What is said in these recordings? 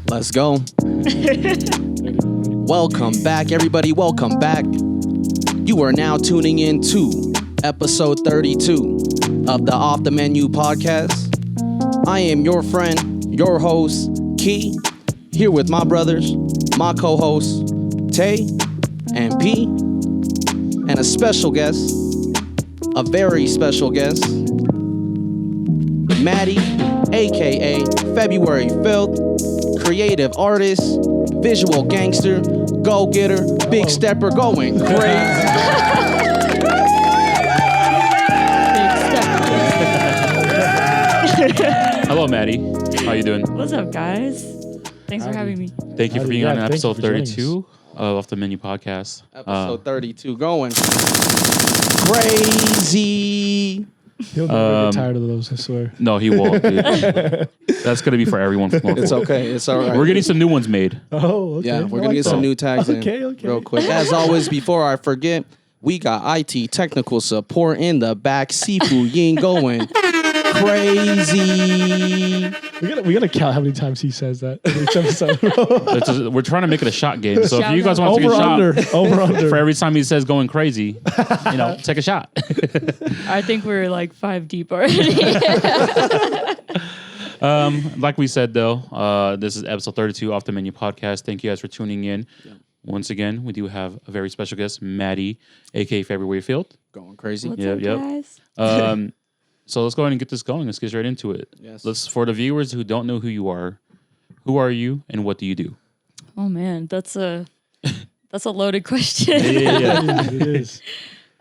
Let's go. Welcome back, everybody. Welcome back. You are now tuning in to episode 32 of the Off the Menu podcast. I am your friend, your host, Key, here with my brothers, my co-hosts, Tay and P, and a special guest, a very special guest, Madi, aka februaryfilth, creative artist, visual gangster, go-getter, big stepper, going crazy. Hello, Madi. How you doing? What's up, guys? Thanks for having me. Thank you for being on episode 32 of Off the Menu podcast. Episode 32 going crazy. He'll never get tired of those, I swear. No, he won't, dude. That's going to be for everyone from It's okay. It's all right. We're getting some new ones made. Oh, okay. Yeah, we're going to get some new tags in real quick. As always, before I forget, we got IT technical support in the back. Sifu Yin going crazy. We gotta count how many times he says that in each episode. We're trying to make it a shot game. So if you guys want to take a shot over under for every time he says going crazy, take a shot. I think we're like 5 deep already. Like we said, though, this is episode 32 Off the Menu podcast. Thank you guys for tuning in. Yeah. Once again, we do have a very special guest, Madi, aka Februaryfilth. Going crazy. What's up, guys? So let's go ahead and get this going. Let's get right into it. Yes. For the viewers who don't know who you are you and what do you do? Oh man, that's a loaded question. Yeah. It is.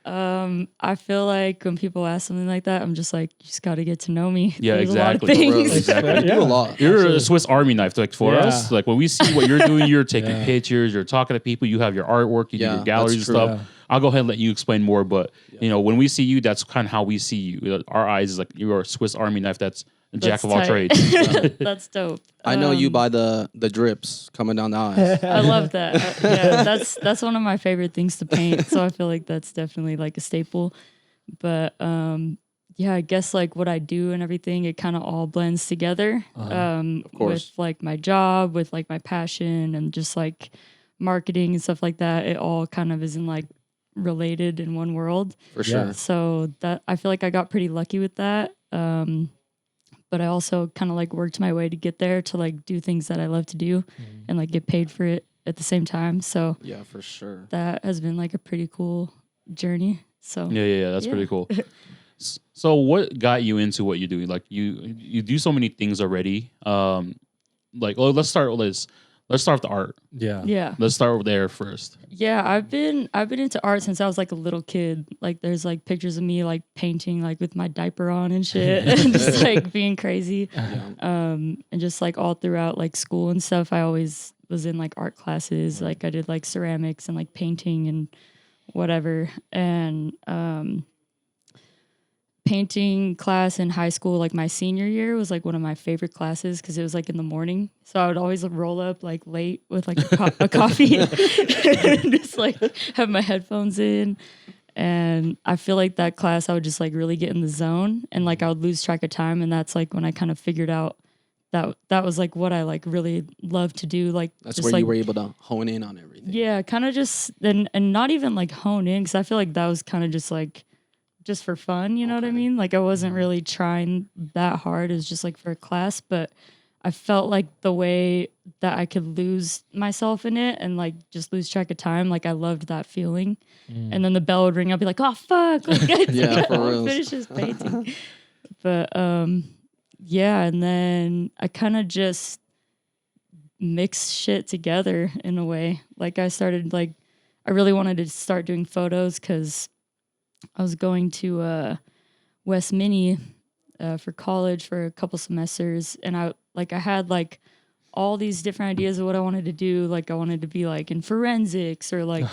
I feel like when people ask something like that, I'm just like, you just got to get to know me. Yeah, There's exactly. A lot of things. Exactly. You do a lot. You're a Swiss Army knife. Like for Yeah. us, like when we see what you're doing, you're taking pictures, you're talking to people, you have your artwork, you do your galleries and stuff. Yeah. I'll go ahead and let you explain more, but when we see you, that's kind of how we see you. Our eyes is like you're a Swiss Army knife. That's a jack of all tight. trades. That's dope. I know you by the drips coming down the eyes. I love that. Yeah, that's one of my favorite things to paint. So I feel like that's definitely like a staple. But yeah, I guess like what I do and everything, it kind of all blends together. Of course. With like my job, with like my passion, and just like marketing and stuff like that. It all kind of isn't like related in one world. For sure. Yeah. So that I feel like I got pretty lucky with that. But I also kind of like worked my way to get there to like do things that I love to do and like get paid for it at the same time. So Yeah, for sure. that has been like a pretty cool journey. So Yeah, that's pretty cool. So what got you into what you do? Like you do so many things already. Let's start with this. Let's start with the art. yeah. Let's start there first. Yeah, I've been into art since I was like a little kid. Like there's like pictures of me like painting like with my diaper on and shit and just like being crazy. And just like all throughout like school and stuff, I always was in like art classes. Like I did like ceramics and like painting and whatever. And painting class in high school, like my senior year, was like one of my favorite classes because it was like in the morning. So I would always roll up like late with like a coffee and just like have my headphones in. And I feel like that class, I would just like really get in the zone and like I would lose track of time. And that's like when I kind of figured out that was like what I like really love to do. Like That's just where like, you were able to hone in on everything. yeah, kind of just and not even like hone in because I feel like that was kind of just like just for fun, you know what I mean? Like I wasn't really trying that hard. It was just like for a class, but I felt like the way that I could lose myself in it and like just lose track of time, like I loved that feeling. And then the bell would ring, I'd be like, oh fuck, like I for real. finish this painting. But yeah, and then I kind of just mixed shit together in a way. Like I started like I really wanted to start doing photos because I was going to West Mini for college for a couple semesters, and I had like all these different ideas of what I wanted to do. Like I wanted to be like in forensics or like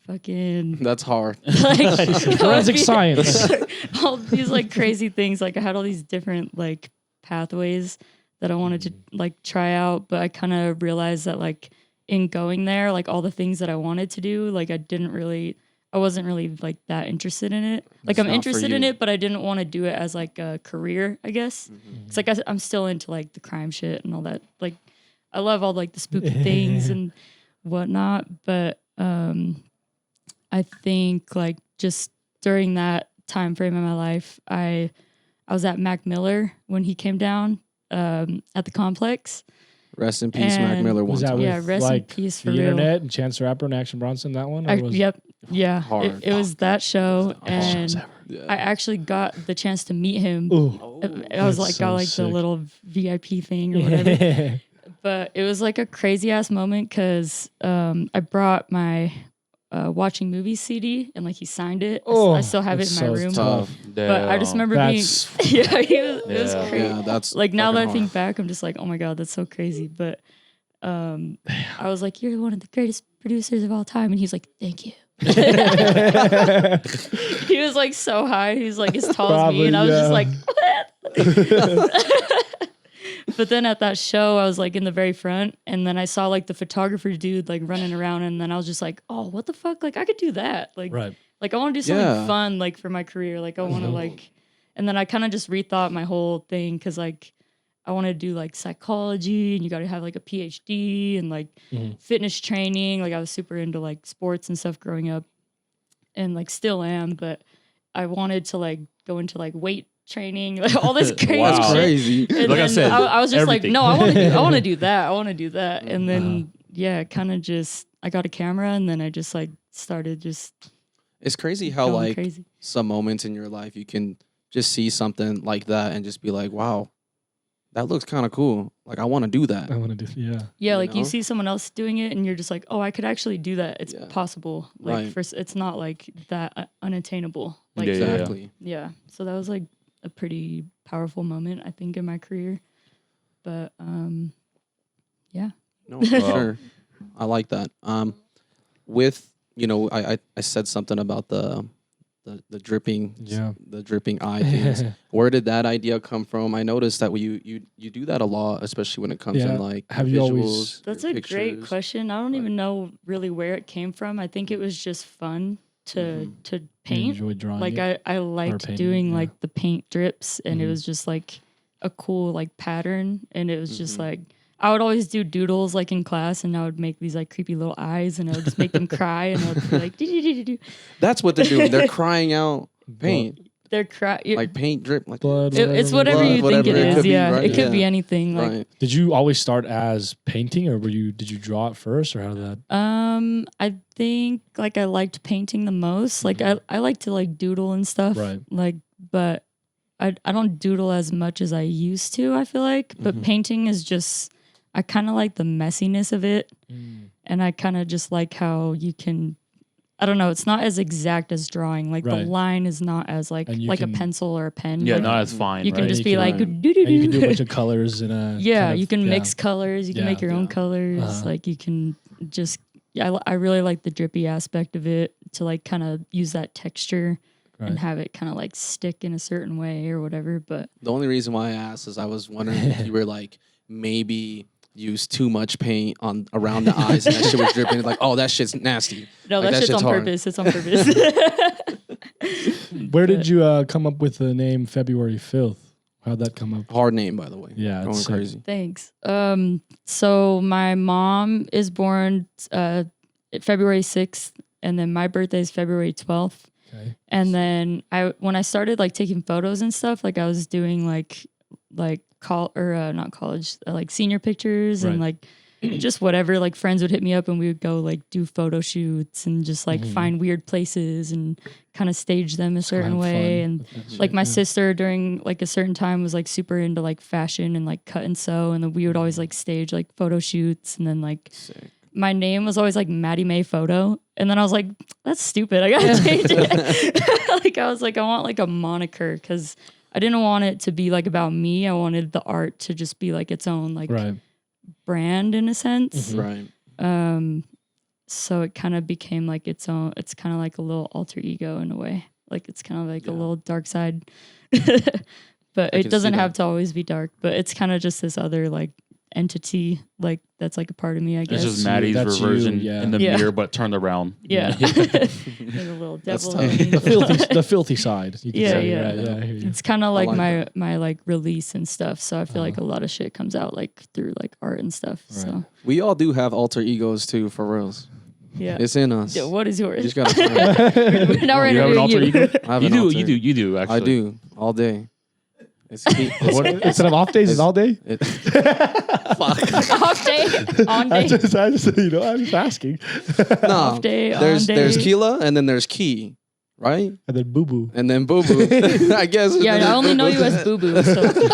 fucking That's hard. like Forensic science. all these like crazy things. Like I had all these different like pathways that I wanted to like try out, but I kind of realized that like in going there, like all the things that I wanted to do, like I I wasn't really like that interested in it. Like It's I'm not for interested in you. it, but I didn't want to do it as like a career, I guess. It's like I'm still into like the crime shit and all that. Like I love all like the spooky things and whatnot, but I think like just during that time frame in my life, I was at Mac Miller when he came down at the complex. Rest in peace, Mac And- Miller. Was One that time. Yeah, with rest in like peace the for real. internet and Chance the Rapper and Action Bronson? That one? Or was Yep. Yeah. Hard. It was that show, and Yeah. I actually got the chance to meet him. Ooh. I was that's like so got like sick. the little VIP thing or whatever. But it was like a crazy ass moment because I brought my watching movies CD and like he signed it. I still have it in that's my so room. Tough. But I just remember That's being yeah, it was Yeah. crazy. Yeah, that's Like now that I fucking think back, I'm just like, oh my god, that's so crazy. But I was like, you're one of the greatest producers of all time, and he's like, thank you. He was like so high. He was like as tall as me, and I was just like, what? But then at that show, I was like in the very front, and then I saw like the photographer dude like running around, and then I was just like, oh, what the fuck? Like I could do that. Like, Right. like I want to do something Yeah. fun like for my career. Like I want to like, and then I kind of just rethought my whole thing because like I want to do like psychology, and you got to have like a PhD and like fitness training. Like I was super into like sports and stuff growing up, and like still am, but I wanted to like go into like weight training, like all this crazy Wow. shit. crazy. And Like I then said, I was just everything. like, no, I want to do that. I want to do that. And then yeah, kind of just I got a camera, and then I just like started just It's crazy how going like crazy. some moments in your life you can just see something like that and just be like, wow, that looks kind of cool. Like I want to do that. I want to do, yeah. Yeah, you like you know? see someone else doing it, and you're just like, oh, I could actually do that. It's Yeah. possible. Like Right. first, it's not like that unattainable. Like Yeah, yeah. Exactly. yeah. So that was like a pretty powerful moment, I think, in my career. But yeah. No, for Wow. sure. I like that. With I said something about the dripping, Yeah. the dripping eye things. Where did that idea come from? I noticed that you do that a lot, especially when it comes Yeah. in like Have your you visuals, always- That's your a great pictures. question. I don't even know really where it came from. I think it was just fun to paint. Enjoy drawing. Like it. I liked painting, doing yeah. like the paint drips, and it Mhm. was just like a cool like pattern, and it was just Mhm. like I would always do doodles like in class, and I would make these like creepy little eyes, and I would just make them cry, and I would be like, "Do-do-do-do-do." That's what they're doing. They're crying out paint, They're cry. like paint drip, like blood. It's whatever Blood, you whatever think it it is. could be, Yeah, right? it could be Yeah. anything. Like right. Did you always start as painting, or did you draw it first, or how did that? I think like I liked painting the most. Like I like to like doodle and stuff. Right. Like, but I don't doodle as much as I used to, I feel like. But painting is just I kind of like the messiness of it, and I kind of just like how you can. I don't know. It's not as exact as drawing. Like Right. the line is not as like And you a can- pencil or a pen. Yeah, Like, not as fine. you can right? just You be can- like Right. doo doo And you can do a doo. bunch of colors in a. Yeah, kind of- you can yeah. mix colors. You can Yeah. make your own Yeah. colors. Uh-huh. Like you can just. Yeah, I really like the drippy aspect of it to like kind of use that texture Right. and have it kind of like stick in a certain way or whatever. But The only reason why I asked is I was wondering if you were like maybe use too much paint on around the eyes and that shit was dripping. Like, oh, that shit's nasty. no, Like, that shit's on hard. purpose. It's on purpose. Where did you come up with the name February 5th? How'd that come up? Hard name, by the way. Yeah, Going it's crazy. Thanks. So my mom is born February 6th, and then my birthday is February 12th. Okay. And then when I started like taking photos and stuff, like I was doing like not college, like senior pictures and Right. like just whatever. Like friends would hit me up and we would go like do photo shoots and just like find weird places and kind of stage them a certain have way. fun And with that like shit, my yeah. sister during like a certain time was like super into like fashion and like cut and sew, and then we would always like stage like photo shoots, and then like Sick. my name was always like Maddie May Photo. And then I was like, that's stupid. I gotta change it. Like I was like, I want like a moniker because I didn't want it to be like about me. I wanted the art to just be like its own like Right. brand in a sense. Right. So it kind of became like its own. It's kind of like a little alter ego in a way. Like it's kind of like a Yeah. little dark side. But I it can doesn't see have that. to always be dark. But it's kind of just this other like entity, like that's like a part of me, I guess. It's just Maddie's That's you, reversion yeah. in the Yeah. mirror, but turned around. Yeah. There's a little devil tough. in me. the filthy side. You could Yeah, say, yeah. right, yeah. I hear you. It's kind of like like my like release and stuff. So I feel like a lot of shit comes out like through like art and stuff. So We all do have alter egos too, for reals. yeah. It's in us. Yeah, what is You yours? just gotta find it. Now we're You have an alter interviewing ego? I have You an do, alter. you do, actually. I do all day. It's What, instead of off days, it's all day. Off day, on I day. just, I'm just asking. No, Off day, on there's day. Keela and then there's Key, right? And then boo boo. And then Boo Boo. I guess. Yeah, I only know you as Boo Boo, so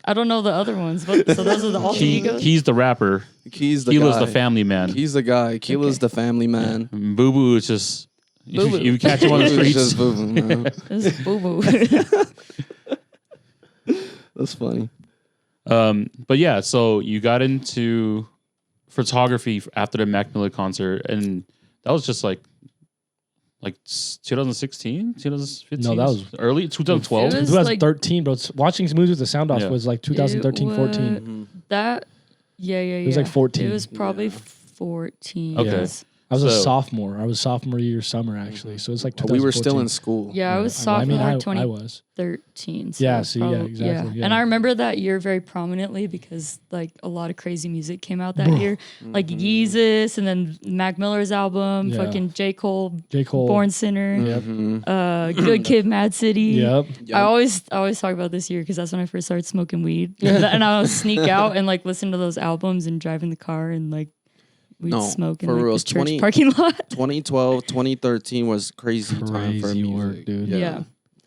I don't know the other ones. But so those are the alter egos. He's the rapper. Key's the Keela's guy. the family man. He's the guy. Keela's the family man. Boo Boo is just Boo-boo. you catch him on the It's streets. just Boo Boo. Man. This is Boo Boo. That's funny. But yeah, so you got into photography after the Mac Miller concert, and that was just like 2016, 2015. No, that was early 2012. It was 2013, bro. Watching movies with the sound off Yeah. was like 2013, 14. That, yeah. It was like 14. It was probably 14. Okay. yes. I was a So- sophomore. I was sophomore year summer, actually. So it's like 2014. We were still in school. Yeah, I was I mean, sophomore I 2013. was. So Yeah, see, yeah, probably- exactly, yeah. And I remember that year very prominently because like a lot of crazy music came out that year. Like Yeezus and then Mac Miller's album, Yeah. fucking J. Cole, J. Cole. Born Sinner, Good Kid, Mad City. Yep. I always talk about this year because that's when I first started smoking weed, and I would sneak out and like listen to those albums and drive in the car and like we'd No, smoke in for like, real, the church 20 parking lot. 2012, 2013 was crazy time for Crazy music. work, dude. Yeah.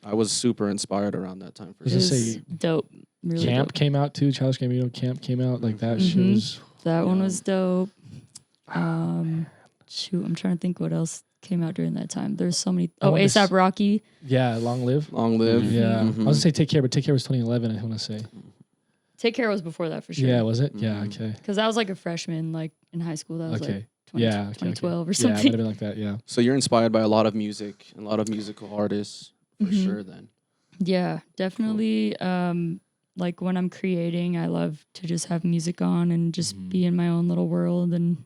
I was super inspired around that time for Was It sure. this was dope. Really Camp dope. came out too. Childish Gambino Camp came out. Like that shit Mhm. was. That one was dope. Shoot, I'm trying to think what else came out during that time. There's so many. I Oh, want to ASAP Rocky. Yeah, Long Live. Long live. Yeah. Mhm. I was gonna say Take Care, but Take Care was 2011. I want to say. Take Care was before that for sure. Yeah, was it? Yeah. Okay. Because I was like a freshman, like in high school. That was Okay. like 20, Yeah. Okay, 2012 or Yeah, it might something. have been like that. Yeah. So you're inspired by a lot of music, a lot of musical artists, for Mhm. sure. Then. Yeah, definitely. Like when I'm creating, I love to just have music on and just Mm-hmm. be in my own little world and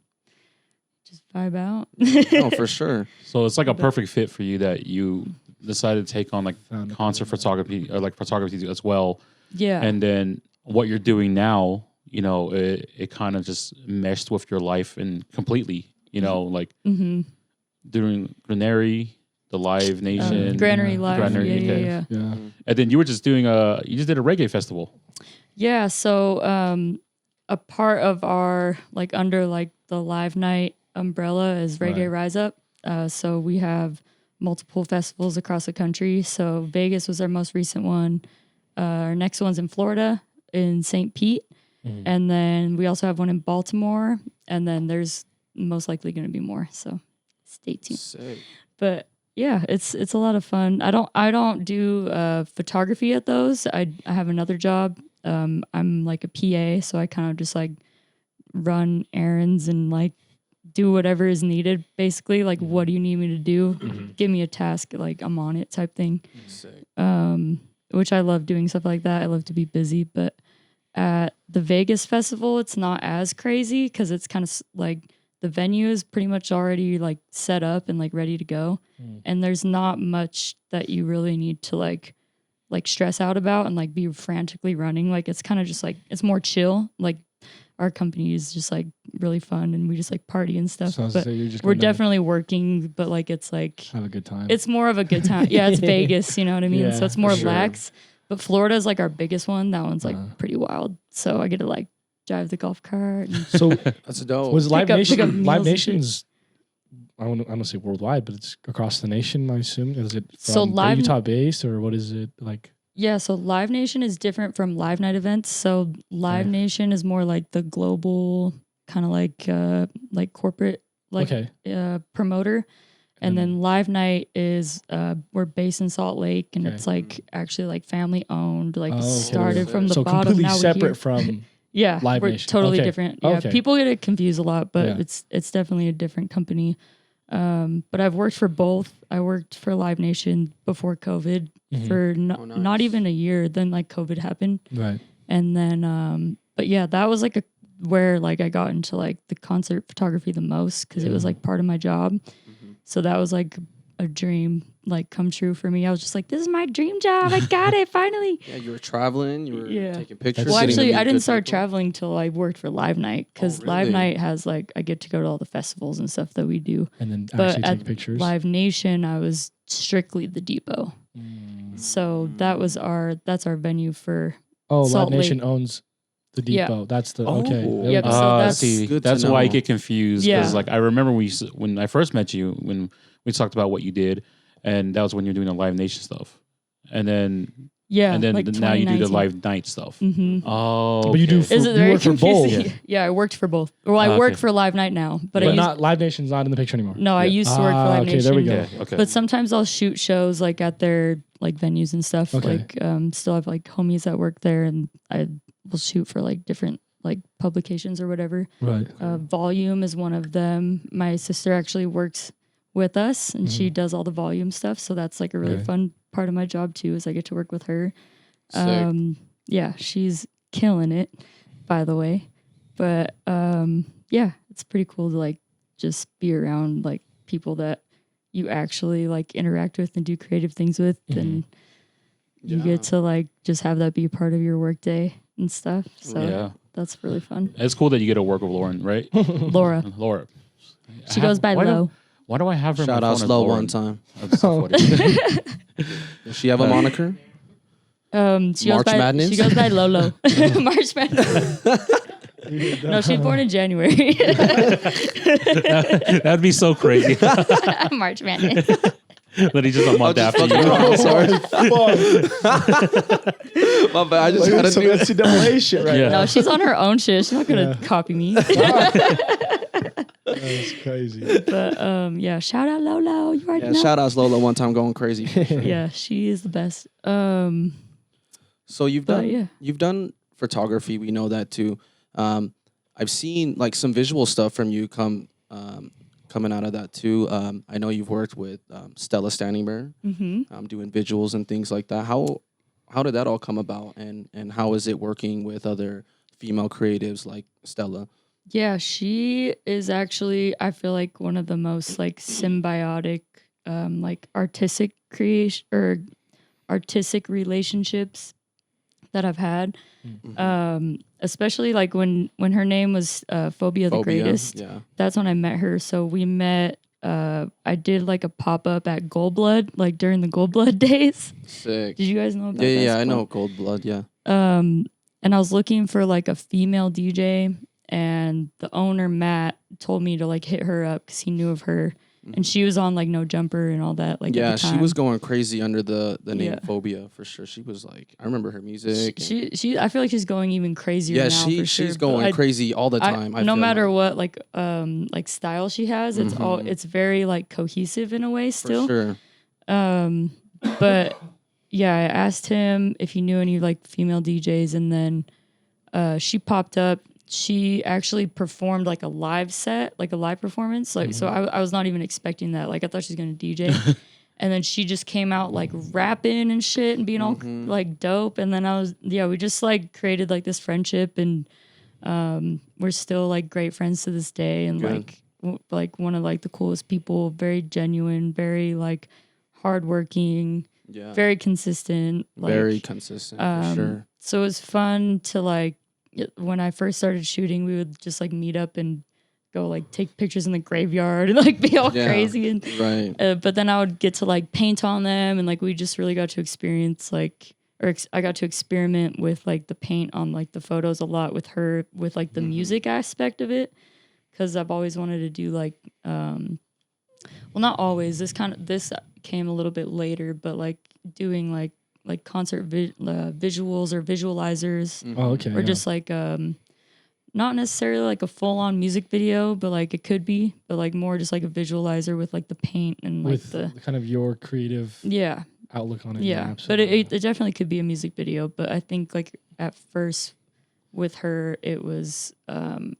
just vibe out. No, for sure. So it's like a perfect fit for you that you decided to take on like Found it. concert photography or like photography as well. Yeah. And then what you're doing now, you know, it kind of just meshed with your life and completely, you know, like mm-hmm. doing Granary, the Live Nation. Granary Live. Granary, yeah, okay. yeah. Yeah. And then you were just doing you just did a reggae festival. Yeah, so a part of our like under like the live night umbrella is Reggae Right. Rise Up. So we have multiple festivals across the country. So Vegas was our most recent one. Our next one's in Florida in St. Pete. Mm-hmm. And then we also have one in Baltimore. And then there's most likely going to be more. So stay tuned. Sick. But yeah, it's a lot of fun. I don't do photography at those. I have another job. I'm like a PA, so I kind of just like run errands and like do whatever is needed. Basically, like what do you need me to do? Give me a task, like I'm on it type thing. Sick. Which I love doing stuff like that. I love to be busy, but at the Vegas festival, it's not as crazy because it's kind of like the venue is pretty much already like set up and like ready to go. And there's not much that you really need to like stress out about and like be frantically running. Like it's kind of just like, it's more chill. Like our company is just like really fun and we just like party and stuff. So I was But gonna say, you're just we're going to definitely working, but like it's like, have a good time. it's more of a good time. Yeah, it's Vegas, you know what I mean? Yeah, So it's more for sure. lax. But Florida is like our biggest one. That one's like pretty wild. So I get to like drive the golf cart. And so That's dope. was Live pick up Nation? meals Live and shit. Nation's. I don't say worldwide, but it's across the nation. I assume is it from So Live- Utah based or what is it like? yeah, so Live Nation is different from Live Night events. So Live Okay. Nation is more like the global kind of like corporate like Okay. promoter. And then Live Night is we're based in Salt Lake and Okay. it's like actually like family owned, like Oh, okay. started from the So bottom. completely Now we're separate here. from. Yeah, Live we're Nation. totally Okay. different. Yeah, Okay. people get it confused a lot, but Yeah. it's definitely a different company. But I've worked for both. I worked for Live Nation before COVID Mm-hmm. for Oh, nice. not even a year. Then like COVID happened, Right. and then But yeah, that was like where like I got into like the concert photography the most because it was like part of my job. So that was like a dream like come true for me. I was just like, this is my dream job. I got it finally. Yeah, you were traveling. You were taking pictures. Well, getting to actually, meet I didn't good start people. traveling till I worked for Live Night because really? Live Night has like I get to go to all the festivals and stuff that we do. And then But actually at take pictures. Live Nation, I was strictly the depot. So that's our venue for Live Salt Nation Lake. owns the Yeah. depot. That's the okay. There Yep, we go. so that's see, good to that's why I know. get confused because Yeah. like I remember when I first met you when we talked about what you did, and that was when you're doing the Live Nation stuff, and then like now you do the 2019. Live Night stuff. Mhm. Oh, But you do okay. Is it you very work for both, confusing? Yeah, I worked for both. Well, I work for Live Night now, but I but used, not Live Nation's not in the picture anymore. no, I used to work for Live okay, Nation. there we go. Yeah, okay. But sometimes I'll shoot shows like at their like venues and stuff. Okay. Like still have like homies that work there, and I will shoot for like different like publications or whatever. Right. Volume is one of them. My sister actually works with us, and she does all the volume stuff. So that's like a really Right. fun part of my job too, is I get to work with her. Sick. Yeah, she's killing it, by the way. But yeah, it's pretty cool to like just be around like people that you actually like interact with and do creative things with, and you get to like just have that be a part of your work day and stuff. So Yeah. that's really fun. It's cool that you get to work with Lauren, right? Laura, Laura. she goes by Lo. Why do I have her? in my Shout out phone as Slow Lauren? one time. That's so funny. Does she have a moniker? She March goes by Madness? She goes by Lolo. March Madness. No, she's born in January. That'd be so crazy. March Madness. That he's just a month after you. I'm sorry. My bad. I just had to some do NCAA shit right Yeah. No, she's on her own shit. She's not gonna copy me. That's crazy. But yeah, shout out Lolo. You already Yeah, know. shout out Lola one time going crazy. Yeah, she is the best. So you've But, done yeah. you've done photography. We know that too. I've seen like some visual stuff from you coming out of that too. I know you've worked with Stella Standing Bear, doing visuals and things like that. How did that all come about, and how is it working with other female creatives like Stella? Yeah, she is actually, I feel like, one of the most like symbiotic, like artistic creation or artistic relationships that I've had. Especially like when her name was Phobia the Greatest. Yeah. That's when I met her. So we met. I did like a pop up at Gold Blood, like during the Gold Blood days. Sick. Did you guys know about that? Yeah, I spot? know Gold Blood. Yeah. And I was looking for like a female DJ, and the owner Matt told me to like hit her up because he knew of her, and she was on like No Jumper and all that. Like Yeah, at the she time. was going crazy under the name Yeah. Phobia for sure. She was like, I remember her music. and- She I feel like she's going even crazier yeah, now. she's for sure. going But crazy all the time. I no feel matter like. what like style she has, it's very like cohesive in a way still. For sure. But yeah, I asked him if he knew any like female DJs, and then she popped up. She actually performed like a live set, like a live performance. Like so, I was not even expecting that. Like I thought she was gonna DJ, and then she just came out like rapping and shit and being all like dope. And then we just like created like this friendship, and we're still like great friends to this day. And Good. like one of like the coolest people, very genuine, very like hardworking. Yeah. Very consistent. Like, Very consistent for sure. So it was fun to like, when I first started shooting, we would just like meet up and go like take pictures in the graveyard and like be all Yeah, crazy. And Right. but then I would get to like paint on them, and like we just really got to experience like, I got to experiment with like the paint on like the photos a lot with her, with like the music aspect of it. Cause I've always wanted to do like, well, not always. This came a little bit later, but like doing like concert visuals or visualizers, Oh, okay. or just like not necessarily like a full on music video, but like it could be, but like more just like a visualizer with like the paint and like with the kind of your creative yeah outlook on it. yeah. But absolutely. it definitely could be a music video. But I think like at first with her it was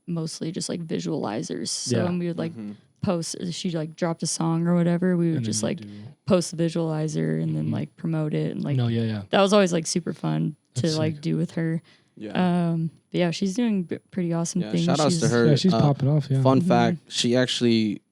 mostly just like visualizers. So Yeah. when we would like post, she like dropped a song or whatever, we would And then just you like do- post the visualizer and then like promote it, and like No, yeah. that was always like super fun to That's like sick. do with her. Yeah. But yeah, she's doing pretty awesome Yeah, things. shout outs to her. Yeah, she's popping off. Yeah. Fun fact, she actually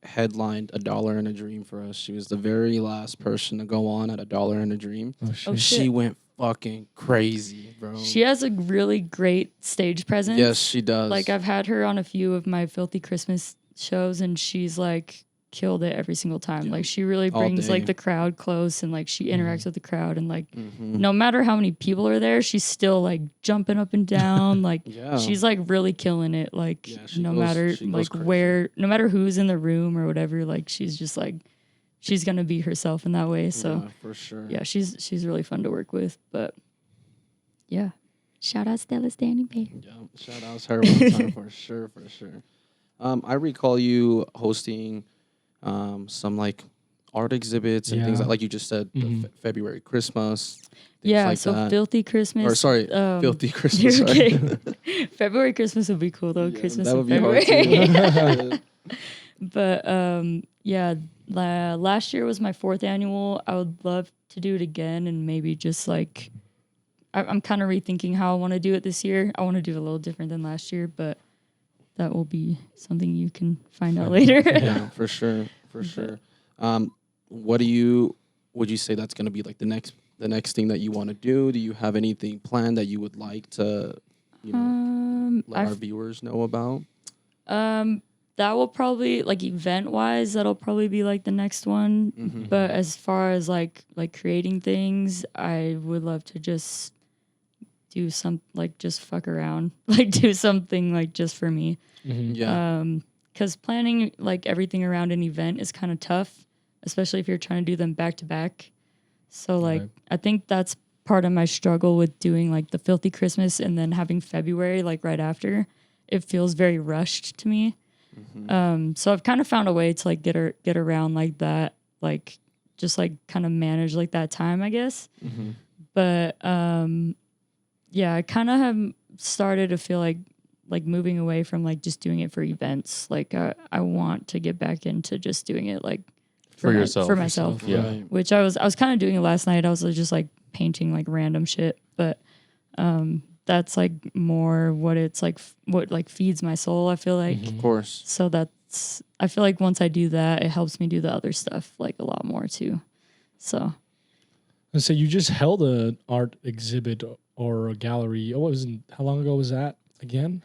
headlined A Dollar and a Dream for us. She was the very last person to go on at A Dollar and a Dream. Oh shit. Oh, shit. She went fucking crazy, bro. She has a really great stage presence. Yes, she does. Like I've had her on a few of my Filthy Christmas shows, and she's like killed it every single time. Yeah. Like she really All brings day. like the crowd close, and like she interacts with the crowd, and like Mhm. no matter how many people are there, she's still like jumping up and down. Like Yeah. she's like really killing it. Like Yeah, she no goes- matter she goes like crazy. no matter who's in the room or whatever, like she's just like she's gonna be herself in that way. So Yeah, for sure. yeah, she's really fun to work with. But yeah, shout out Stella Standing Bear. Yeah, shout outs her one time for sure, for sure. I recall you hosting some like art exhibits and things Yeah. like you just said, the Mhm. February Christmas. Things Yeah, like so that. Filthy Christmas. Or sorry, Filthy Christmas. You're Sorry. okay. February Christmas would be cool though. Yeah, Christmas that in would be hard February. too. But yeah, last year was my 4th annual. I would love to do it again, and maybe just like I'm kind of rethinking how I want to do it this year. I want to do it a little different than last year, but that will be something you can find out later. Yeah, for sure, for sure. What would you say that's going to be like the next thing that you want to do? Do you have anything planned that you would like to, let our viewers know about? That will probably like event wise, that'll probably be like the next one. Mm-hmm. But as far as like creating things, I would love to just do some like just fuck around, like do something like just for me. Yeah, Because planning like everything around an event is kind of tough, especially if you're trying to do them back to back. So like Right. I think that's part of my struggle with doing like the Filthy Christmas and then having February like right after. It feels very rushed to me. So I've kind of found a way to like get around like that, like just like kind of manage like that time, I guess. But yeah, I kind of have started to feel like moving away from like just doing it for events. Like I want to get back into just doing it like For yourself. for myself. Yeah. Right. Which I was kind of doing it last night. I was just like painting like random shit, but that's like more what it's like what like feeds my soul, I feel like. Of course. So I feel like once I do that, it helps me do the other stuff like a lot more too. So And so you just held an art exhibit or a gallery. How long ago was that again?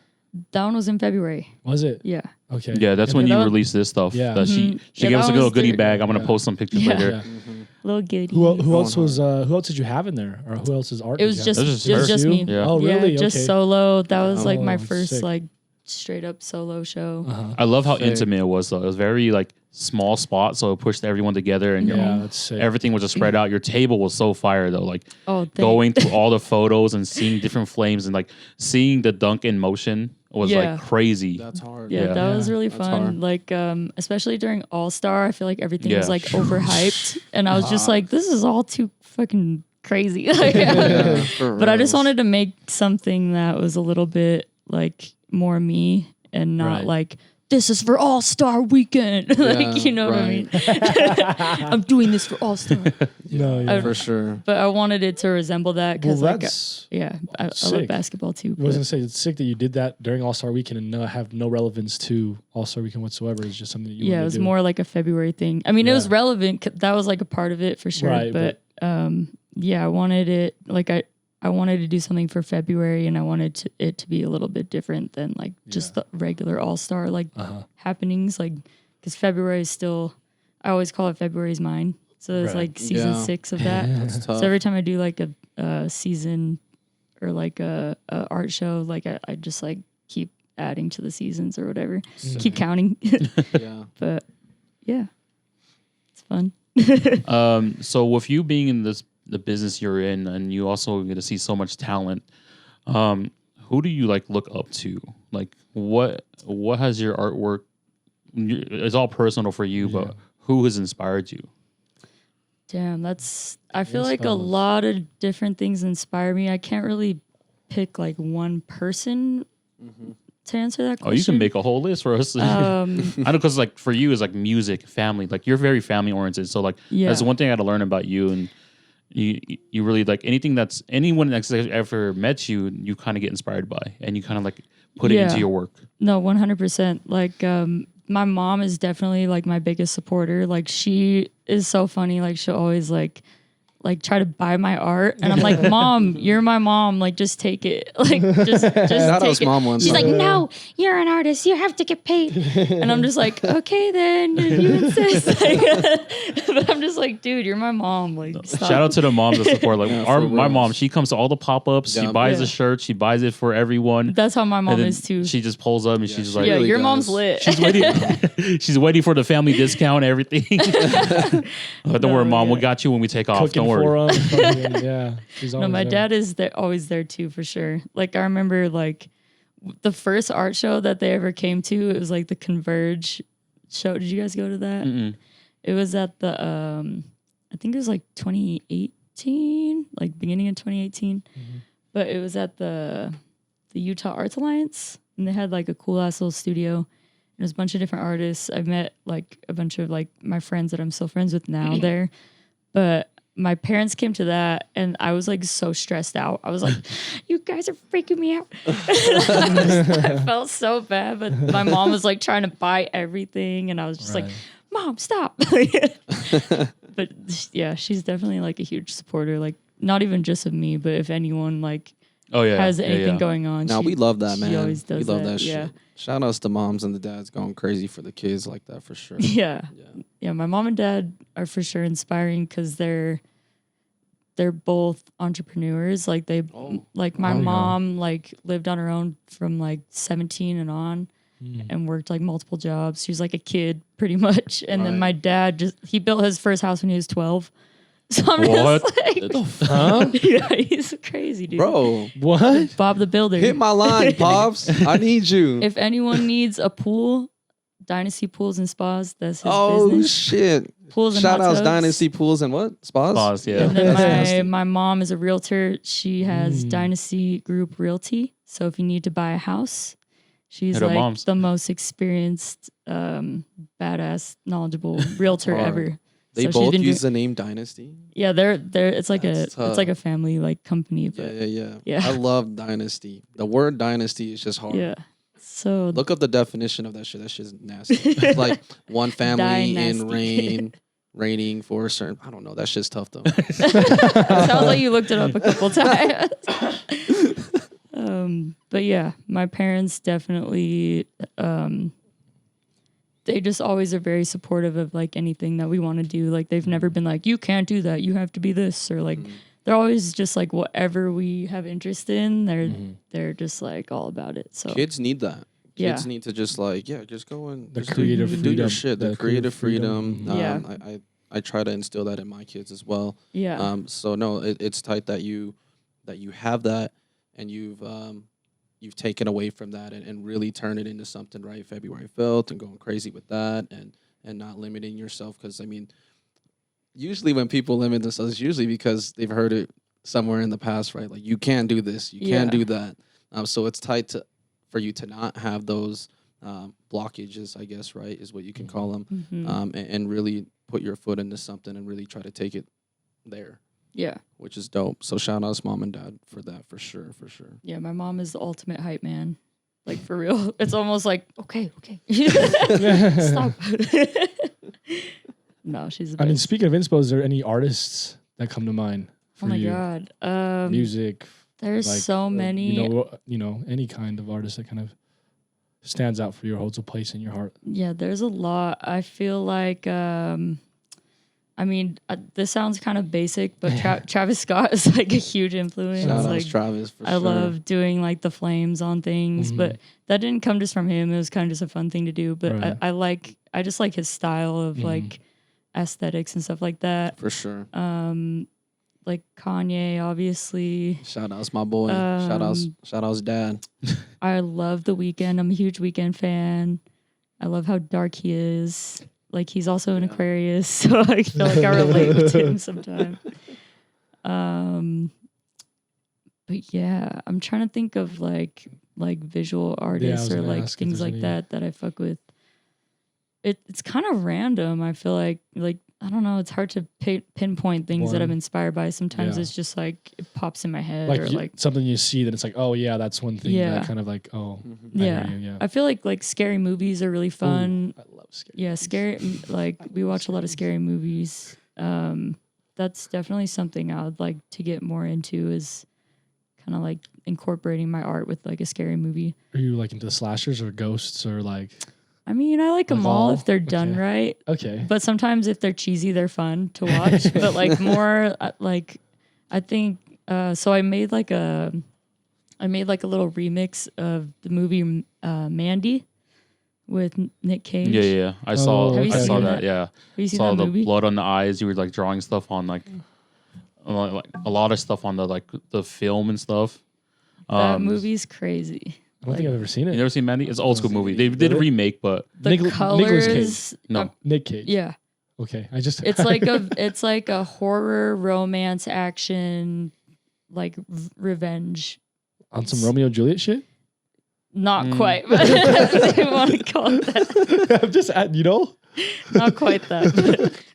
that one was in February. Was it? Yeah. Okay. Yeah, that's when Yeah, you that- released this stuff. Yeah. That she Mhm. she Yeah, gave that us a was little goodie the- bag. I'm gonna Yeah. post some pictures Yeah. later. Yeah. Little goodie. Who else Going was who else did you have in there, or who else's art? It did was you just have? That was it was just her? me. Yeah. Oh Yeah, really? just Okay. solo. That was like my Oh, first sick. like straight up solo show. Uh-huh. I love how Sick. intimate it was though. It was very like small spot, so it pushed everyone together, and Yeah, that's sick. everything was just spread out. Your table was so fire though, like Oh, going through all the photos and seeing different flames and like seeing the dunk in motion was Yeah. like crazy. That's hard. Yeah, Yeah. that was Yeah, really that's fun. hard. Like, especially during All Star, I feel like everything was Yeah. like overhyped, and I was just like, "This is all too fucking crazy." Like, Yeah, for but I just reals. wanted to make something that was a little bit like more me and not Right. like this is for All Star Weekend. Yeah, Like, you know what I mean? I'm doing this for All Star, No, yeah. for sure. but I wanted it to resemble that well, because, like, that's. yeah, I love sick. basketball too. I was gonna say it's sick that you did that during All Star Weekend and have no relevance to All Star Weekend whatsoever. It's just something that you Yeah, wanted it was to do. more like a February thing. I mean, it was Yeah. relevant. That was like a part of it for sure. Right, but yeah, I wanted it like I wanted to do something for February, and I wanted it to be a little bit different than like just the regular All Star like happenings. Like because February is still, I always call it February's mine. So it's Right. like season Yeah. 6 of that. That's tough. So every time I do like a season or like a art show, like I just like keep adding to the seasons or whatever, keep counting. Yeah. But yeah, it's fun. So with you being in the business you're in, and you also get to see so much talent, who do you like look up to? Like what has your artwork? It's all personal for you, but who has inspired you? Damn, I feel like a lot of different things inspire me. I can't really pick like one person to answer that question. Oh, you can make a whole list for us. I know, because like for you, it's like music, family. Like you're very family oriented. So like Yeah. that's one thing I had to learn about you. And you really like anyone that's ever met you, you kind of get inspired by, and you kind of like put it into your work. No, 100%. Like, my mom is definitely like my biggest supporter. Like, she is so funny. Like, she'll always like try to buy my art, and I'm like, Mom, you're my mom. Like, just take it. Like, just take it. Mom once. She's like, no, you're an artist. You have to get paid. And I'm just like, okay, then if you insist. Like, but I'm just like, dude, you're my mom. Like, stop. Shout out to the moms that support. Like my real. mom, she comes to all the pop ups. She buys a shirt. She buys it for everyone. That's how my mom is too. She just pulls up and she's like, yeah, really your does. mom's lit. she's waiting. She's waiting for the family discount and everything. But don't worry, Mom. We got you when we take off. Cooking Don't worry. for 'em. Yeah, she's No, always my there. dad is there, always there too, for sure. Like, I remember like the first art show that they ever came to. It was like the Converge show. Did you guys go to that? Mm-mm. It was at the I think it was like 2018, like beginning of 2018. But it was at the Utah Arts Alliance, and they had like a cool ass little studio. There's a bunch of different artists. I met like a bunch of like my friends that I'm still friends with now there. But my parents came to that, and I was like so stressed out. I was like, you guys are freaking me out. I felt so bad, but my mom was like trying to buy everything, and I was just like, Mom, stop. But yeah, she's definitely like a huge supporter. Like, not even just of me, but if anyone like has anything going on. No, we love that, man. She always does we love that yeah. shit. Shout outs to moms and the dads going crazy for the kids like that for sure. Yeah. My mom and dad are for sure inspiring because they're both entrepreneurs. Like like my mom like lived on her own from like 17 and on and worked like multiple jobs. She was like a kid pretty much. And then my dad he built his first house when he was 12. So I'm just like, yeah, he's crazy, dude. Bro, What? Bob the Builder. hit my line, Pops. I need you. If anyone needs a pool, Dynasty Pools and Spas, that's his Oh, business. shit. Pools and Shout hot outs tubs. Dynasty Pools and what? Spas? Pause, yeah. And That's then nasty. my mom is a realtor. She has Dynasty Group Realty. So if you need to buy a house, she's Hit up like moms. the most experienced, badass, knowledgeable realtor Hard. ever. They So she's both been use the name Dynasty. Yeah, they're it's like That's it's like a family like company. But Yeah. I love Dynasty. The word Dynasty is just hard. yeah. So Look up the definition of that shit. That shit's nasty. It's like one family in Dynasty. reigning for a certain. I don't know. That shit's tough though. sounds like you looked it up a couple times. But yeah, my parents definitely they just always are very supportive of like anything that we want to do. Like, they've never been like, you can't do that, you have to be this, or like they're always just like whatever we have interest in, they're just like all about it. So Kids need that. Kids Yeah. need to just like just go and The just creative do your freedom. shit. The The creative creative freedom. freedom. Yeah. I try to instill that in my kids as well. yeah. So no, it's tight that you have that, and you've taken away from that and really turned it into something, right? februaryfilth and going crazy with that and not limiting yourself, because I mean, usually when people limit themselves, it's usually because they've heard it somewhere in the past, right? Like, you can't do this, you can't do that. So it's tight for you to not have those blockages, I guess, right, is what you can call them, and really put your foot into something and really try to take it there. Yeah. Which is dope. So shout outs mom and dad for that, for sure. Yeah, my mom is the ultimate hype man. Like, for real. It's almost like, okay. Stop. No, she's the best. I mean, speaking of inspo, is there any artists that come to mind for Oh my you? god. Music. There's like, so many. You know, any kind of artist that kind of stands out for you or holds a place in your heart. Yeah, there's a lot. I feel like I mean, this sounds kind of basic, but Travis Scott is like a huge influence. Shout outs Like, Travis for I sure. love doing like the flames on things, but that didn't come just from him. It was kind of just a fun thing to do. But Right. I just like his style of like aesthetics and stuff like that. For sure. Like Kanye, obviously. Shout outs my boy. Shout outs dad. I love The Weeknd. I'm a huge Weeknd fan. I love how dark he is. Like, he's also an Aquarius, so I feel like I relate with him sometimes. But yeah, I'm trying to think of like visual artists was or gonna like ask if things there's like any. that I fuck with. It's kind of random. I feel like I don't know. It's hard to pinpoint things that One. I'm inspired by. Sometimes Yeah. it's just like it pops in my head, Like, or you- like something you see that it's like, oh yeah, that's one thing Yeah. that kind of like, oh, Mm-hmm. I yeah. hear you, yeah. I feel like scary movies are really fun. Ooh, I love scary. Yeah, scary. Like we watch a lot of scary movies. That's definitely something I would like to get more into. Is kind of like incorporating my art with like a scary movie. Are you like into slashers or ghosts or like? I mean, I like them all all? if they're done Okay. right. Okay. But sometimes if they're cheesy, they're fun to watch. But like more like, I think. So I made like a little remix of the movie Mandy with Nick Cage. Yeah. I saw. Have you I saw seen that. that? Yeah. Have you seen Saw that the movie? blood on the eyes. You were like drawing stuff on like a lot of stuff on the film and stuff. That movie's crazy. I don't think I've ever seen You it. never seen Mandy? It's an old school movie. They did a remake, but The Nicolas colors. Cage. no. Nick Cage. Yeah. Okay. I just. It's like a horror, romance, action, like revenge. on some Romeo and Juliet shit. Not quite, but they want to call it that. I'm just, Not quite that.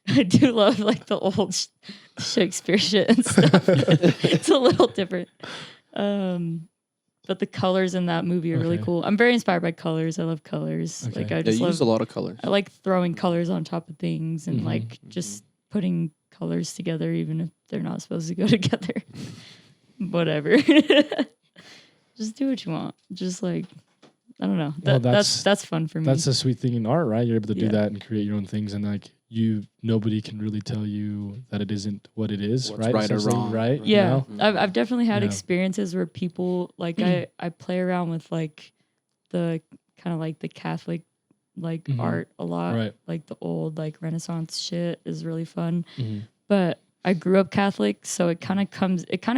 But I do love like the old Shakespeare shit and stuff. It's a little different. But the colors in that movie are really Okay. cool. I'm very inspired by colors. I love colors. Okay. Like I Yeah, just you use a love. lot of colors. I like throwing colors on top of things and Mhm. like just putting colors together, even if they're not supposed to go together. Whatever. Just do what you want. Just like I don't know. Well, That's fun for me. That's a sweet thing in art, right? You're able to do Yeah. that and create your own things, and like nobody can really tell you that it isn't what it is, What's right? right or Essentially, wrong, right? right? You Yeah, know? I've definitely had Yeah. experiences where people like I play around with like the kind of like the Catholic like Mhm. art a lot, Right. like the old like Renaissance shit is really fun. Mhm. But I grew up Catholic, so it kind of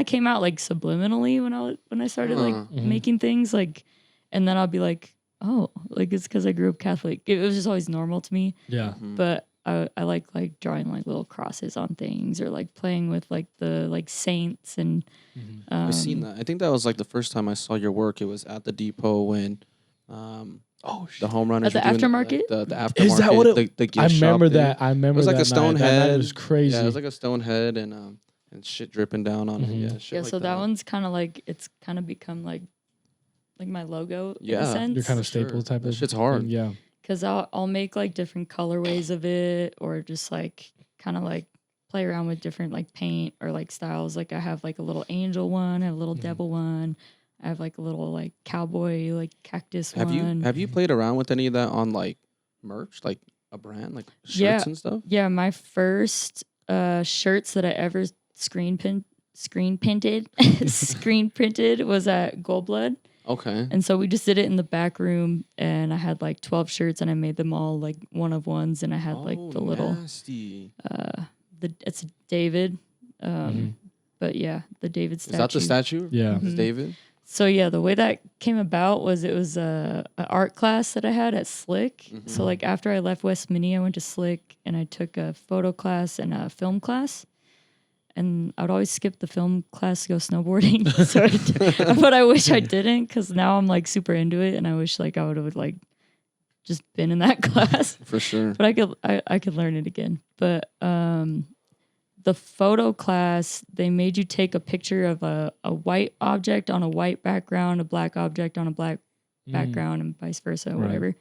came out like subliminally when I started like Mhm. making things like, and then I'll be like, oh, like it's because I grew up Catholic. It was just always normal to me. Yeah. Mm-hmm. But I like drawing like little crosses on things or like playing with like the like saints and Mhm. I've seen that. I think that was like the first time I saw your work. It was at the depot when the home runners At the were doing aftermarket? the aftermarket. Is that what it? the gift I shop remember thing. that. I remember It was like that a stone night. That night head. was crazy. Yeah, it was like a stone head and shit dripping down on Mhm. it. Yeah, shit yeah. like So that one's kind of like it's kind of become like my logo in Yeah. a sense. Your kind of Sure. staple type That of shit's hard. thing, yeah. Because I'll make like different colorways of it or just like kind of like play around with different like paint or like styles. Like I have like a little angel one, I have a little Mhm. devil one, I have like a little like cowboy like cactus Have one. you played around with any of that on like merch, like a brand, like shirts Yeah. and stuff? Yeah, my first shirts that I ever screen printed was at Gold Blood. Okay. And so we just did it in the back room and I had like 12 shirts and I made them all like one of ones and I had like the little nasty. it's David. Mhm. But yeah, the David Is statue. that the statue? Yeah. It's Mhm. David. So yeah, the way that came about was it was a art class that I had at Slick. So like after I left West Mini, I went to Slick and I took a photo class and a film class. And I would always skip the film class to go snowboarding. But I wish I didn't because now I'm like super into it and I wish like I would have like just been in that class. For sure. But I could learn it again. But the photo class, they made you take a picture of a white object on a white background, a black object on a black background, and vice versa, Right. whatever.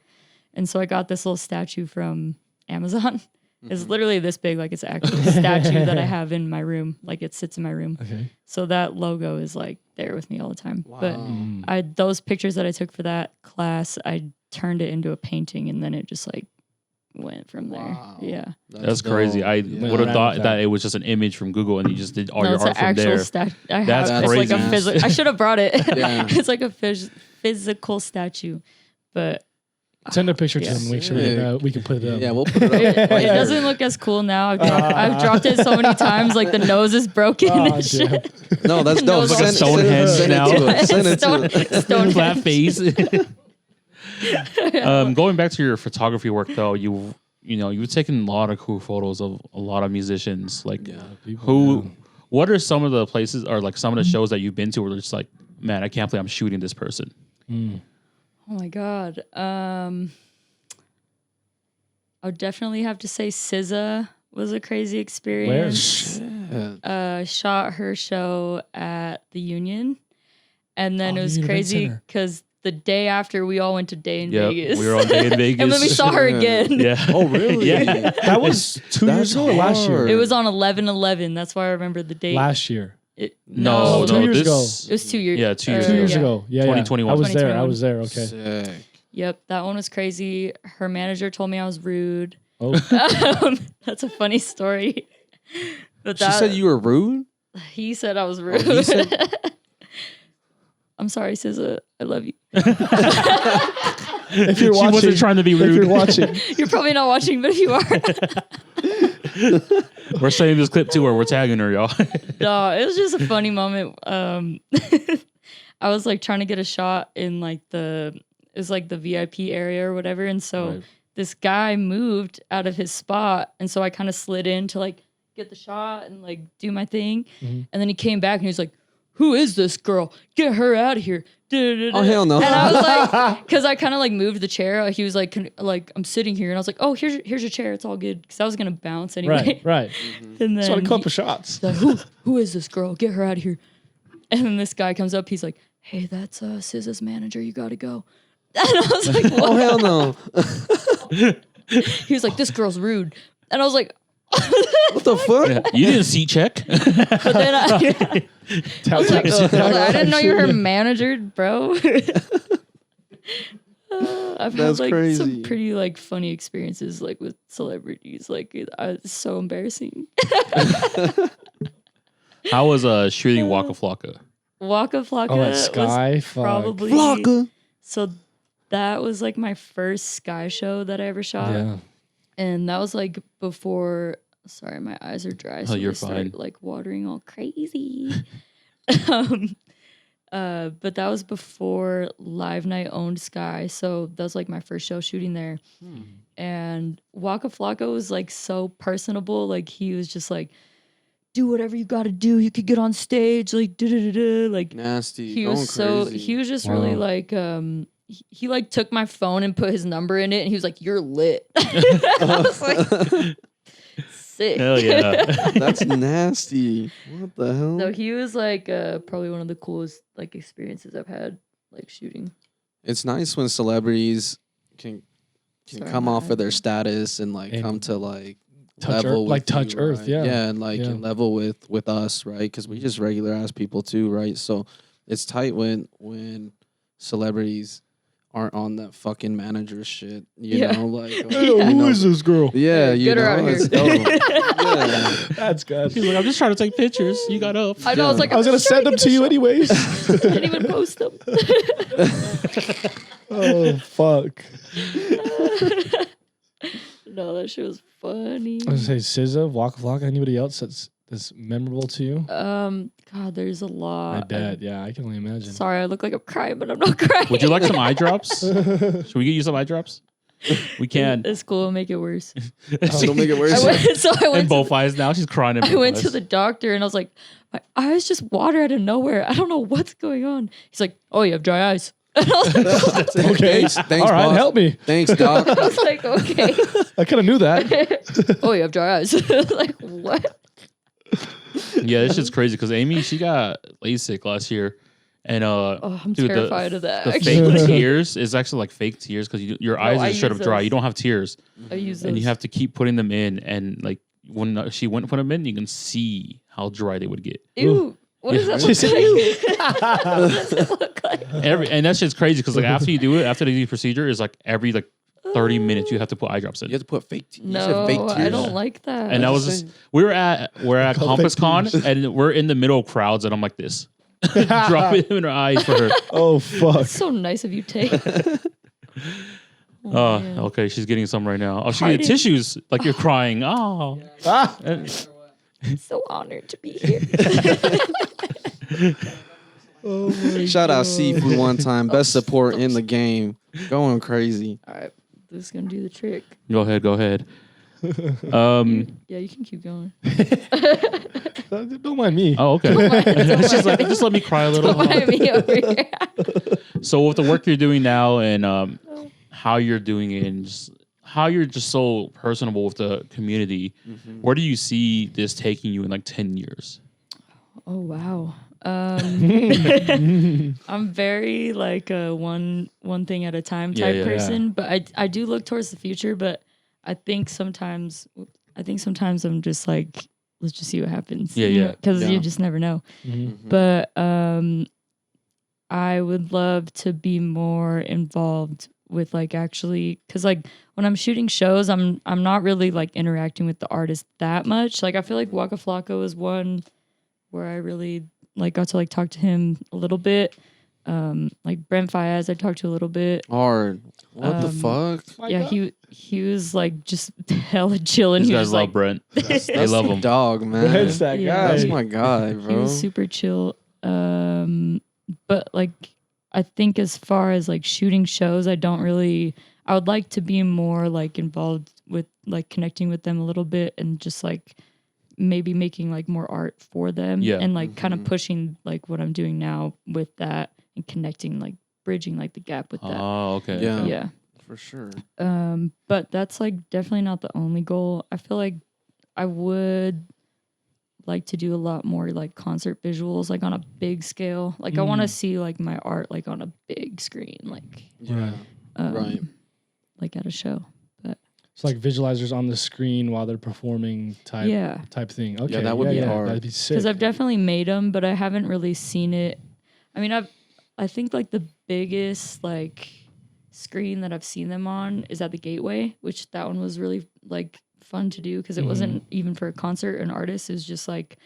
And so I got this little statue from Amazon. It's literally this big, like it's an actual statue that I have in my room. Like it sits in my room. Okay. So that logo is like there with me all the time. Wow. But those pictures that I took for that class, I turned it into a painting and then it just like went from there. Wow. Yeah. That's crazy. dope. I Yeah. would have Around thought with that that. it was just an image from Google and you just did all No, your it's an art from actual there. statue. That's It's like a crazy. physical. I should have brought it. Yeah. It's like a physical statue, but Send a picture to Yeah. them. Make sure Sick. we can put it up. Yeah, we'll put it up. it right here. doesn't look as cool now. I've dropped it so many times, like the nose is broken Oh, and shit. No, that's dope. Nose like a Send Stonehenge it now. to us. Send it to us. Stonehenge. Flat face. Going back to your photography work though, you've taken a lot of cool photos of a lot of musicians. Like what are some of the places or like some of the shows that you've been to where it's like, man, I can't believe I'm shooting this person? Oh my god. I would definitely have to say SZA was a crazy experience. Yeah. Shot her show at the Union, and then Oh, it was Union Event crazy Center. because the day after we all went to Day in Yep, Vegas. we were on Day in Vegas. and then we saw her again. Yeah. Oh, really? Yeah. That was 2 years ago or last year? It was on 11/11. That's why I remember the date. Last year. No, 2 no, years this, ago. It was 2 years. Yeah, 2 years 2 ago. years ago. Yeah, 2021. I was there. I 2021. was there. Okay. Sick. Yep, that one was crazy. Her manager told me I was rude. Oh, That's a funny story. But She said you were rude? He said I was rude. he said- I'm sorry, SZA. I love you. if you're She watching, wasn't trying to be if rude. you're watching, You're probably not watching, but if you are, We're saying this clip too, where we're tagging her, y'all. no, it was just a funny moment. I was like trying to get a shot in like it was like the VIP area or whatever, and so Right. this guy moved out of his spot, and so I kind of slid in to like get the shot and like do my thing, and then he came back and he was like, "Who is this girl? Get her out of here!" Oh, hell no. And I was like, because I kind of like moved the chair. He was like, I'm sitting here, and I was like, "Oh, here's your chair. It's all good." Because I was gonna bounce anyway. right, right. And then So a couple he- shots. he's like, who is this girl? Get her out of here. And then this guy comes up. He's like, "Hey, that's SZA's manager. You gotta go." And I was like, "What?" Oh, hell no. He was like, "This girl's rude." And I was like, What the fuck? Yeah. You didn't see check. but then I was like, I didn't know you were her manager, bro. I've That's had like crazy. some pretty like funny experiences like with celebrities. Like it's so embarrassing. How was shooting Waka Flocka? Waka Flocka Oh, at was Sky. Fuck. probably Flocka. so. That was like my first Sky show that I ever shot, Yeah. and that was like before. Sorry, my eyes are dry. So you're they start, fine. like watering all crazy. But that was before Live Night owned Sky, so that was like my first show shooting there. And Waka Flocka was like so personable. Like he was just like, "Do whatever you got to do. You could get on stage." Like like Nasty. he Going was so crazy. he was just really Wow. like he like took my phone and put his number in it, and he was like, "You're lit." I was like, sick. Hell yeah. That's nasty. What the hell? So he was like probably one of the coolest like experiences I've had like shooting. It's nice when celebrities can Sorry, come my off of their eyes. status and like And come to like touch level earth- like with touch you, earth, right? yeah. Yeah, and like Yeah. and level with us, right? Because we just regular ass people too, right? So it's tight when celebrities aren't on that fucking manager shit, you Yeah. know, like Yeah. Who is this girl? Yeah, Yeah, you get her know, out of it's here. dope. Yeah. That's good. He's like, I'm just trying to take pictures. You got up. I know. I was like, I was I'm gonna just trying send them get to you the anyways. shot. Didn't even post them. Oh fuck! No, that shit was funny. I was gonna say SZA, Waka Flocka. Anybody else that's memorable to you? God, there's a lot. My dad. Yeah, I can only imagine. Sorry, I look like I'm crying, but I'm not crying. Would you like some eye drops? Should we get you some eye drops? We can. It's cool. It'll make it worse. Don't make it worse. I went In both eyes now. She's crying in both I went eyes. to the doctor and I was like, my eyes just water out of nowhere. I don't know what's going on. He's like, "Oh, you have dry eyes." And I was like, Okay. Thanks, All right, boss. help me. Thanks, doc. I was like, "Okay." I kind of knew that. "Oh, you have dry eyes." I was like, what? Yeah, this shit's crazy because Amy, she got LASIK last year. And Oh, I'm dude, terrified of that. the Actually. fake tears is actually like fake tears because your eyes I are straight use up dry. those. You don't have tears. I use And you those. have to keep putting them in. And like when she went to put them in, you can see how dry they would get. Ew. What does that She look said, like? What does it look like? And that shit's crazy because like after you do it, after they do the procedure, is like every like 30 minutes you have to put eye drops in. You have to put fake. You No, said fake tears. I don't like that. And that was just, we're at Call Compass fake Con tears. and we're in the middle of crowds and I'm like this, dropping them in her eyes for her. Oh fuck! It's so nice of you, Tate. Oh, man. okay, she's getting some right now. Oh, she Hiding. getting tissues like you're crying. Oh, Ah! So honored to be here. Oh my Shout out Seafood one time. Best support in the game. Going crazy. All right, this is gonna do the trick. go ahead. Yeah, you can keep going. Don't mind me. Oh, okay. It's just like just let me cry a little. Don't mind me over here. So with the work you're doing now and how you're doing it and just how you're just so personable with the community. Where do you see this taking you in like 10 years? Oh wow. I'm very like a one thing at a time type person, but I do look towards the future. But I think sometimes I'm just like, let's just see what happens. Because you just never know. But I would love to be more involved with like actually, because like when I'm shooting shows, I'm not really like interacting with the artist that much. Like I feel like Waka Flocka was one where I really like got to like talk to him a little bit. Like Brent Fayez, I talked to a little bit. Hard. What the fuck? Yeah, he was like just hella chilling. These He guys was love like, Brent. That's They love the him. dog, man. Brent's that Yeah. guy. That's my guy, he bro. was super chill. But like I think as far as like shooting shows, I would like to be more like involved with like connecting with them a little bit and just like maybe making like more art for them and like kind of pushing like what I'm doing now with that and connecting, like bridging like the gap with that. Oh, okay. Yeah. okay. Yeah. For sure. But that's like definitely not the only goal. I feel like I would like to do a lot more like concert visuals, like on a big scale. Like I want to see like my art like on a big screen, like Yeah. Right. like at a show. But It's like visualizers on the screen while they're performing type thing. Okay, that would be hard. That'd be sick. because I've definitely made them, but I haven't really seen it. I mean, I think like the biggest like screen that I've seen them on is at the Gateway, which that one was really like fun to do because it wasn't even for a concert, an artist. It was just like,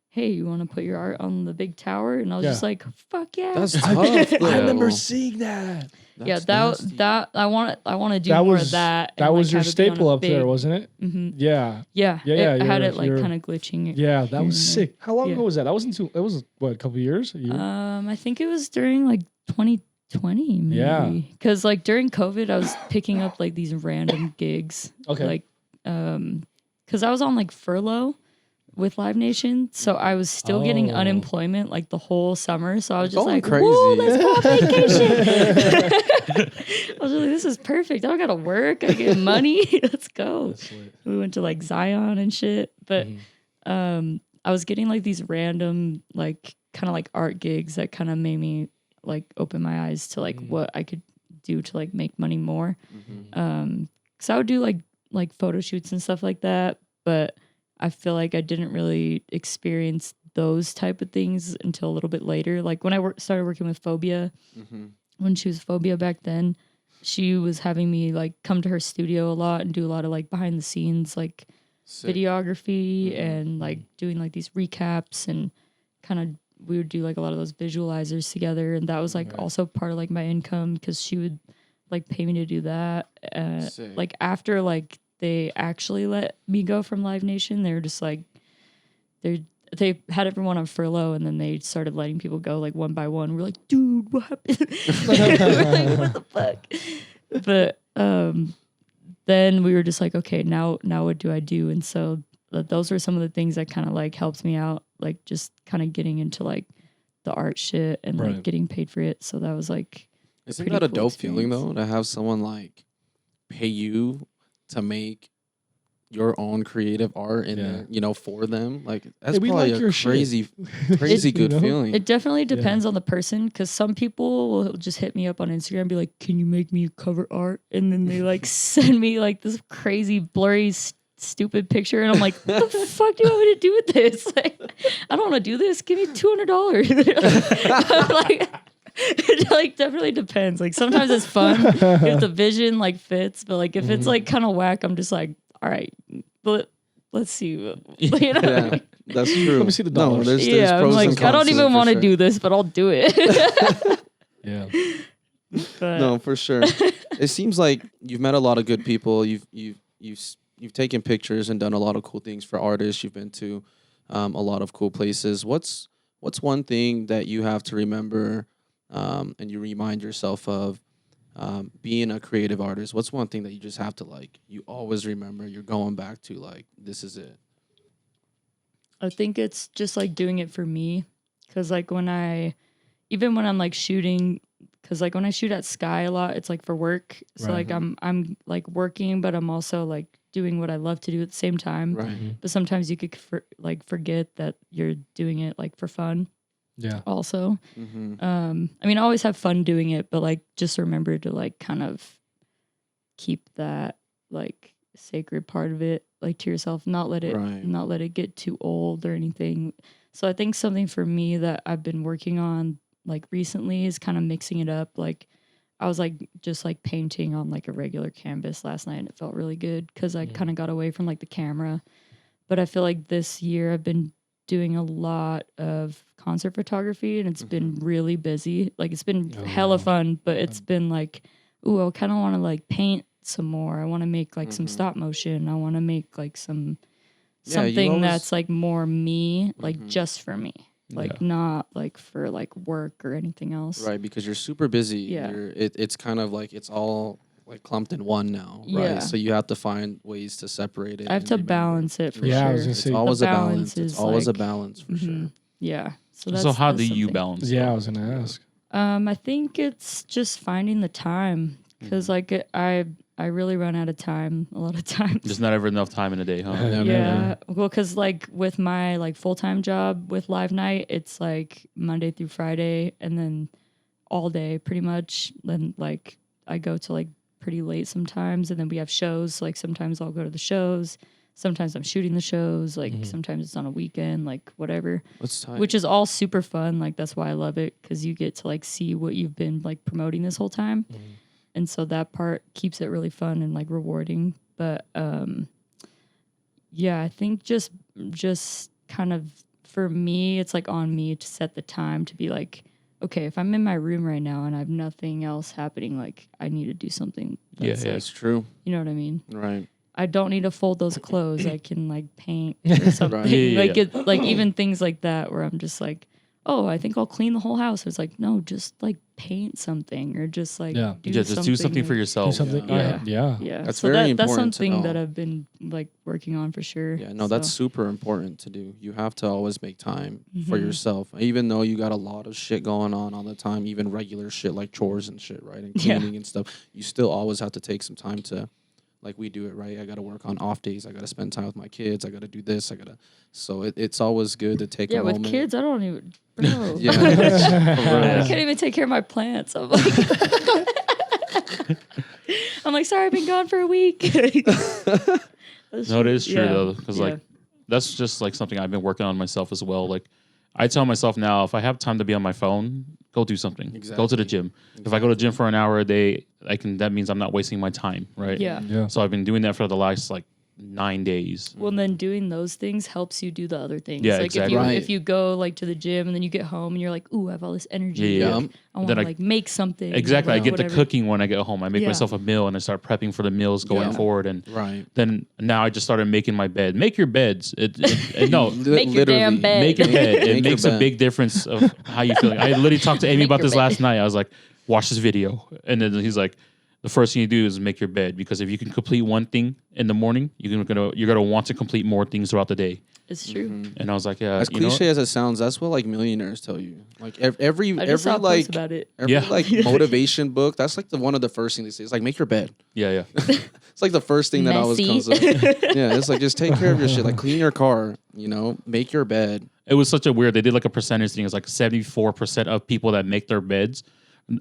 hey, you want to put your art on the big tower? And I was just like, fuck yeah. That's tough. I remember though. seeing that. Yeah, That's nasty. that I want to do That more was of that. That and, was like, your have it be on staple a up there, big- wasn't it? Yeah, Yeah, Yeah, I had you're- it like you're- kind of glitching. yeah. That here was and sick. How long Yeah. ago was that? That wasn't too. It was what, a couple years? A year? I think it was during like 2020, maybe. Yeah. Because like during COVID, I was picking up like these random gigs. Okay. Like, because I was on like furlough with Live Nation, so I was still getting Oh. unemployment like the whole summer. So I was just Going like, crazy. "Woo, let's go on vacation!" I was like, "This is perfect. I don't gotta work. I get money. Let's go." That's lit. We went to like Zion and shit, but I was getting like these random like kind of like art gigs that kind of made me like open my eyes to like what I could do to like make money more. Because I would do like photo shoots and stuff like that, but I feel like I didn't really experience those type of things until a little bit later. Like when I started working with Phobia, when she was Phobia back then, she was having me like come to her studio a lot and do a lot of like behind the scenes like Sick. videography and like doing like these recaps and kind of we would do like a lot of those visualizers together, and that was like also part of like my income because she would like pay me to do that. Sick. Like after like they actually let me go from Live Nation, they were just like they had everyone on furlough, and then they started letting people go like one by one. We're like, dude, what happened? We're like, what the fuck? But then we were just like, okay, now what do I do? And so those were some of the things that kind of like helped me out, like just kind of getting into like the art shit and like getting paid for it. So that was like, Isn't pretty that a cool dope feeling experience. though, to have someone like pay you to make your own creative art and for them? Like that's Hey, we probably like a your shit. crazy You good know? feeling. it definitely depends on the person, because some people will just hit me up on Instagram and be like, can you make me cover art? And then they like send me like this crazy blurry stupid picture, and I'm like, what the fuck do you want me to do with this? Like, I don't want to do this. Give me $200. Like, it like definitely depends. Like sometimes it's fun if the vision like fits, but like if it's like kind of whack, I'm just like, all right, but let's see. You know? Yeah, that's true. Let me see the No, dollars. there's Yeah, I'm pros and like, I cons don't to it even for want to sure. do this, but I'll do it. Yeah. But No, for sure. It seems like you've met a lot of good people. You've taken pictures and done a lot of cool things for artists. You've been to a lot of cool places. What's one thing that you have to remember and you remind yourself of being a creative artist? What's one thing that you just have to like, you always remember, you're going back to, like, this is it? I think it's just like doing it for me, because like even when I'm like shooting, Because like when I shoot at Sky a lot, it's like for work. So like I'm like working, but I'm also like doing what I love to do at the same time. Right. But sometimes you could forget that you're doing it like for fun. Yeah. Also, Mm-hmm. I mean, I always have fun doing it, but like just remember to like kind of keep that like sacred part of it like to yourself. Not let it get too old or anything. So I think something for me that I've been working on like recently is kind of mixing it up. Like I was like just like painting on like a regular canvas last night and it felt really good because I kind of got away from like the camera. But I feel like this year I've been doing a lot of concert photography and it's been really busy. Like it's been hella fun, but it's been like, ooh, I kind of want to like paint some more. I want to make like some stop motion. I want to make like something that's like more me, like just for me. Like not like for like work or anything else. Right, because you're super busy. Yeah. It's kind of like it's all like clumped in one now, right? Yeah. So you have to find ways to separate it. I have and to remember. balance it for Yeah, sure. I was gonna say It's always The a balance. balance It's is, always like- a balance for sure. Yeah. So How that's do you something. balance? Yeah, I was gonna ask. I think it's just finding the time because like I really run out of time a lot of times. There's not ever enough time in a day, huh? Yeah. Well, because like with my like full-time job with Live Night, it's like Monday through Friday and then all day pretty much. Then like I go to like pretty late sometimes and then we have shows. Like sometimes I'll go to the shows. Sometimes I'm shooting the shows. Like sometimes it's on a weekend, like whatever. What's time? Which is all super fun. Like that's why I love it because you get to like see what you've been like promoting this whole time. And so that part keeps it really fun and like rewarding. But yeah, I think just kind of for me, it's like on me to set the time to be like, okay, if I'm in my room right now and I have nothing else happening, like I need to do something. That's like, That's true. you know what I mean? Right. I don't need to fold those clothes. I can like paint or something. Right. Yeah, like yeah. it, like even things like that where I'm just like, oh, I think I'll clean the whole house. It's like, no, just like paint something or just like Just do something for Do yourself. something. Yeah. Yeah. That's so very that's important to something know. that I've been like working on for sure. Yeah, no, that's So, super important to do. You have to always make time for Mm-hmm. yourself, even though you got a lot of shit going on all the time, even regular shit like chores and shit, right? And Yeah. cleaning and stuff. You still always have to take some time to, like we do it, right? I got to work on off days. I got to spend time with my kids. I got to do this. So it's always good to take yeah, a with moment. kids, I don't even, bro. Yeah. I can't even take care of my plants. I'm like, I'm like, sorry, I've been gone for a week. No, it is true though, because like that's just like something I've been working on myself as well. Like I tell myself now, if I have time to be on my phone, go do something. Go to the gym. If I go to the gym for an hour a day, that means I'm not wasting my time, right? Yeah. Yeah. So I've been doing that for the last like 9 days. Well, then doing those things helps you do the other things. Yeah, like exactly. if you go like to the gym and then you get home and you're like, ooh, I have all this energy. Yeah. Like, I want Then to I- like make something. Exactly. I or get whatever. the cooking when I get home. I make Yeah. myself a meal and I start prepping for the meals going Yeah. forward. And Right. then now I just started making my bed. Make your beds. No, Make your damn bed. make your bed. It Make your makes a bed. big difference of how you feel. I literally talked to Amy Make about your this bed. last night. I was like, watch this video. And then he's like, the first thing you do is make your bed, because if you can complete one thing in the morning, you're gonna want to complete more things throughout the day. It's true. And I was like, yeah, As you know cliche as it sounds, that's what like millionaires tell you. Like every I just saw a like post about it. every Yeah. like motivation book. That's like one of the first things they say. It's like make your bed. yeah. It's like the first thing that always Messy. comes up. Yeah, it's like just take care of your shit. Like clean your car. You know, make your bed. It was such a weird. They did like a percentage thing. It's like 74% of people that make their beds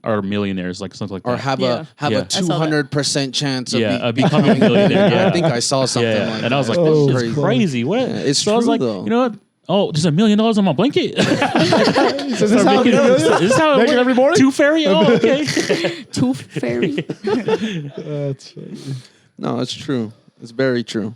are millionaires, like something like that. Or have Yeah. a Yeah. a 200% chance of becoming a millionaire. Yeah, I think I saw something yeah. like And I was that. like, Oh, this it's is crazy. What? Yeah, it's so I was true, like, though. you know what? Oh, there's $1 million on my blanket. Is this how it Is goes? this how it Make it works? every morning? Tooth fairy? Oh, okay. Tooth fairy. That's funny. No, it's true. It's very true.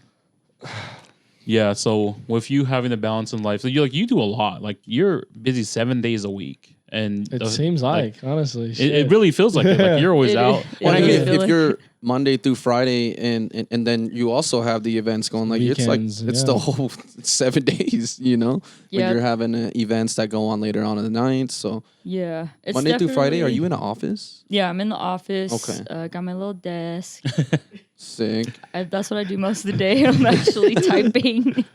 Yeah. So with you having the balance in life, so you do a lot. Like you're busy 7 days a week, and It seems like honestly. it really feels like it. Like you're always out. Well, It I mean, is. if you're Monday through Friday, and then you also have the events going, like Weekends, it's yeah. the whole 7 days, you know. Yeah. Like you're having events that go on later on in the night. So Yeah. It's Monday through Friday, are definitely- you in the office? Yeah, I'm in the office. Okay. Got my little desk. Sick. That's what I do most of the day. I'm actually typing.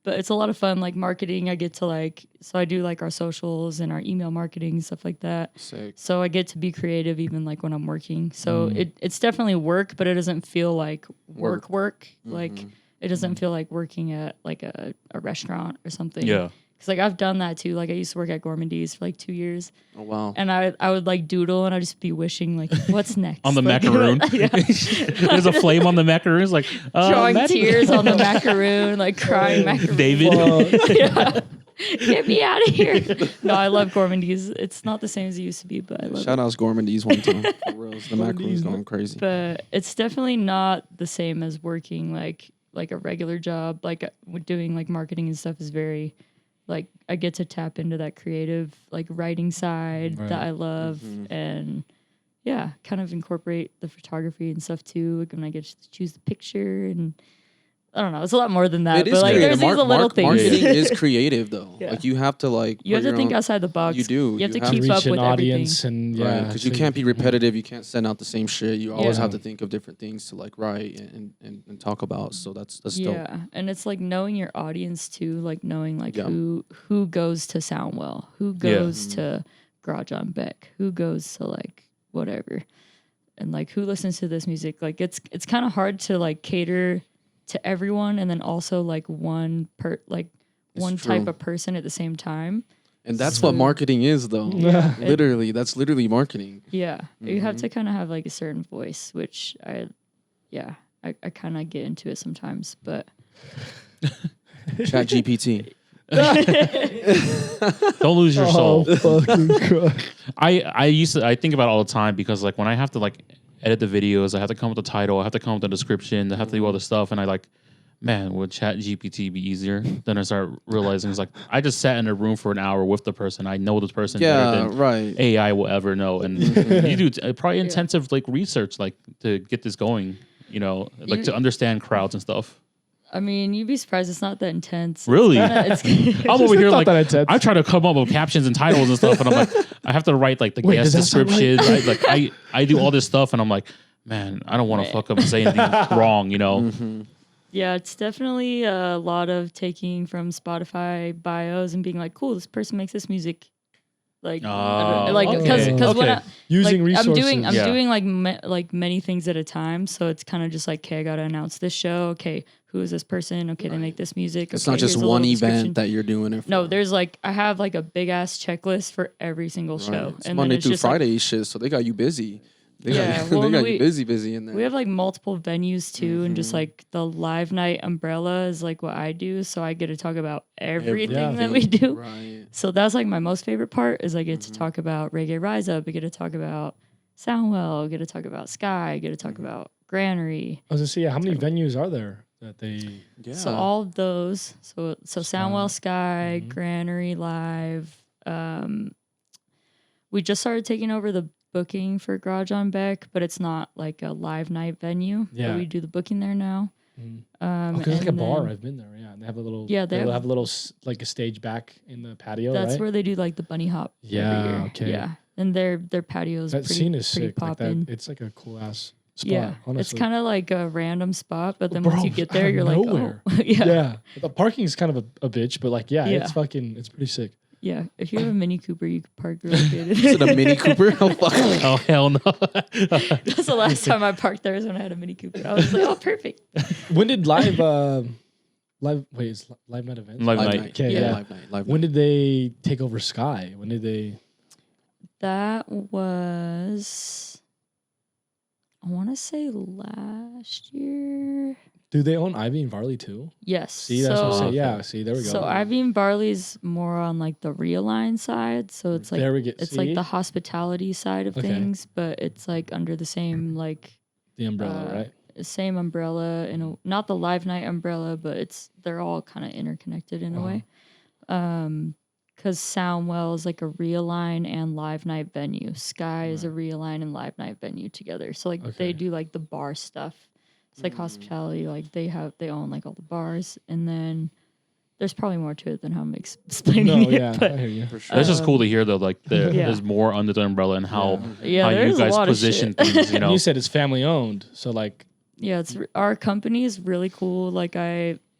but it's a lot of fun. Like marketing, I get to so I do like our socials and our email marketing, stuff like that. Sick. So I get to be creative even like when I'm working. So it's definitely work, but it doesn't feel like work. Like it doesn't feel like working at like a restaurant or something. Yeah. Cause like I've done that too. Like I used to work at Gourmandies for like 2 years. Oh wow. And I would like doodle and I'd just be wishing like, what's next? On the like, macaroon. Yeah. There's a flame on the macaroon. It's like Drawing Maddie. tears on the macaroon, like crying macaroon. David. Yeah. Get me out of here. No, I love Gourmandies. It's not the same as it used to be, but I love Shout it. outs Gourmandies one time. For reals. The macaroon's going crazy. But it's definitely not the same as working like a regular job. Like doing like marketing and stuff is very like I get to tap into that creative like writing side that I love and yeah, kind of incorporate the photography and stuff too. Like when I get to choose the picture and I don't know, it's a lot more than that. It But is like creative. there's these little things. Marketing is creative though. Yeah. Like you have to like You have put to your think own- outside the box. You do. You have to You keep Reach up an with audience everything. and Right, because you so can't be repetitive. You can't send out the same shit. You always Yeah. have to think of different things to like write and talk about. So that's dope. Yeah, and it's like knowing your audience too, like knowing like Yeah. who goes to Soundwell, who goes to Garage on Beck, who goes to like whatever, and like who listens to this music. Like it's kind of hard to like cater to everyone, and then also like one type true. of person at the same time. And that's what marketing is though. Yeah. Literally, that's literally marketing. Yeah, you have to kind of have like a certain voice, which I kind of get into it sometimes, but. Chat GPT. Don't lose your soul. fucking Christ. I think about it all the time because like when I have to like edit the videos, I have to come up with the title, I have to come up with the description, I have to do all this stuff, and I like, man, would Chat GPT be easier? Then I start realizing it's like I just sat in a room for an hour with the person. I know this person better Yeah, than right. AI will ever know, and you do probably intensive like research like to get this going. You know, like to understand crowds and stuff. I mean, you'd be surprised. It's not that intense. Really? It's I'm over here not like that intense. I try to come up with captions and titles and stuff, and I'm like, I have to write like the Wait, guest does that sound descriptions. Like I do all this stuff, and I'm like, man, I don't want to fuck up and say anything wrong, you know? Yeah, it's definitely a lot of taking from Spotify bios and being like, cool, this person makes this music. Like, like because okay. when I, Using like, resources. I'm Yeah. doing like many things at a time. So it's kind of just like, okay, I got to announce this show. Okay, who is this person? Okay, they make this music. It's okay, not just here's a one little event description. that you're doing it for. No, there's like I have like a big ass checklist for every single Right. show. It's And Monday then it's through just like, Friday shit, so they got you busy. They Yeah, got, well, they got we- you busy in there. we have like multiple venues too, and just like the live night umbrella is like what I do. So I get to talk about everything that we do. Right. So that's like my most favorite part is I get to talk about Reggae Rise Up. I get to talk about Soundwell. I get to talk about Sky. I get to talk about Granary. I was gonna say, yeah, how many venues are there that they? Yeah. So all of those. So Soundwell, Sky, Granary Live. We just started taking over the booking for Garage on Beck, but it's not like a live night venue. But Yeah. we do the booking there now. Because it's like a and bar. then I've been there. Yeah, and they have a little. Yeah, they they have- have a little like a stage back in the patio. That's right? where they do like the bunny hop. every Yeah, year. okay. Yeah, and their patios that pretty, scene is pretty sick. Like poppin'. that, it's like a cool ass spot. Yeah, honestly. it's kind of like a random spot, but then Bro, once you get out there, of you're nowhere. like, oh, yeah. yeah. The parking is kind of a bitch, but like, yeah, Yeah. it's fucking, it's pretty sick. Yeah, if you have a Mini Cooper, you could park really good. Is it a Mini Cooper? Oh, fuck. Oh hell no! That's the last time I parked there was when I had a Mini Cooper. I was like, oh, perfect. When did live it's live night events? Live Live night. night. Okay, yeah. Live night. Live When night. did they take over Sky? When did they? That was, I want to say last year. Do they own Ivy and Varley too? Yes. See, that's what I'm so, saying. Yeah, see, there we go. So Ivy and Barley's more on like the realign side. So it's like there we get. it's see? like the hospitality side of Okay. things, but it's like under the same like the umbrella, right? same umbrella and not the live night umbrella, but they're all kind of interconnected in a way. Because Soundwell is like a realign and live night venue. Sky is a realign and live night venue together. So like Okay. they do like the bar stuff. It's like hospitality. Like they own like all the bars, and then there's probably more to it than how I'm explaining No, it. yeah, But I hear you. For sure. That's just cool to hear though. Like Yeah. there's more under the umbrella and how yeah, how you there's a guys lot position of shit. things. You And know, you said it's family owned, so like, Yeah, our company is really cool. Like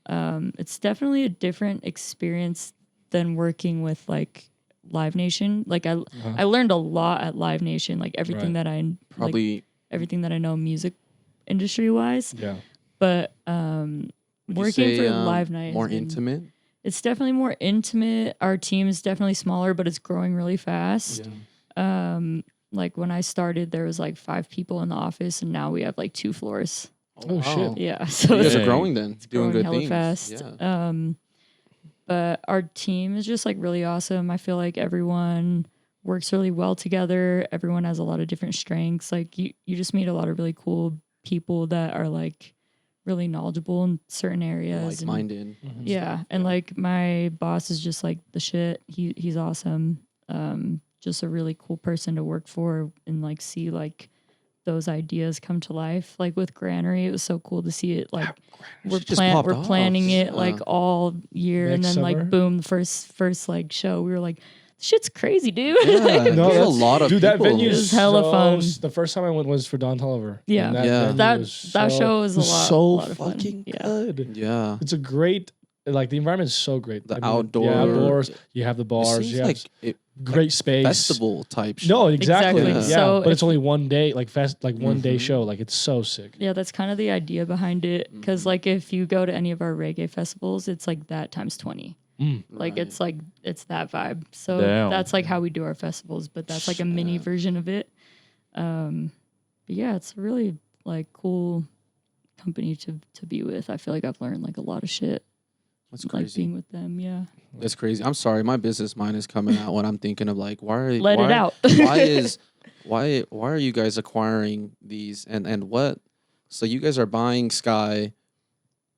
It's definitely a different experience than working with like Live Nation. Like I learned a lot at Live Nation, like everything Right. that I Probably like, everything that I know music industry wise. Yeah. But would you working say, for Live Night more has been- intimate. It's definitely more intimate. Our team is definitely smaller, but it's growing really fast. Like when I started, there was like 5 people in the office, and now we have like 2 floors. Oh, shit. Yeah, so You guys it's are Dang. growing then, doing growing good hella things. fast. Yeah. But our team is just like really awesome. I feel like everyone works really well together. Everyone has a lot of different strengths. Like you just meet a lot of really cool people that are like really knowledgeable in certain areas. and- Like-minded. yeah, and like my boss is just like the shit. He's awesome. Just a really cool person to work for and like see like those ideas come to life. Like with Granary, it was so cool to see it. Like we're just popped off. planning it Yeah. like all year, and Next then summer? like boom, the first like show, we were like, shit's crazy, dude. Yeah, No, there's a that's- lot of Dude, that people. venue It is was hella so fun. The first time I went was for Don Tolliver. Yeah. And that Yeah. venue that was that so- show was a lot, so a lot of fun. fucking Yeah. good. Yeah. It's a great, like the environment is so great. The I mean, outdoor- yeah, outdoors. You have the It bars. seems You have like it, great space. festival type shit. No, exactly. Exactly. Yeah, So but it's if- only one day, like one day Mhm. show. Like it's so sick. Yeah, that's kind of the idea behind it. Because Mhm. like if you go to any of our reggae festivals, it's like that times 20. Like Right. it's that vibe. So Damn. that's like how we do our festivals, but that's like a mini Yeah. version of it. But yeah, it's a really like cool company to be with. I feel like I've learned like a lot of shit That's like crazy. being with them. Yeah, That's crazy. I'm sorry, my business mind is coming out when I'm thinking of like, let it out. why are you guys acquiring these and what? So you guys are buying Sky,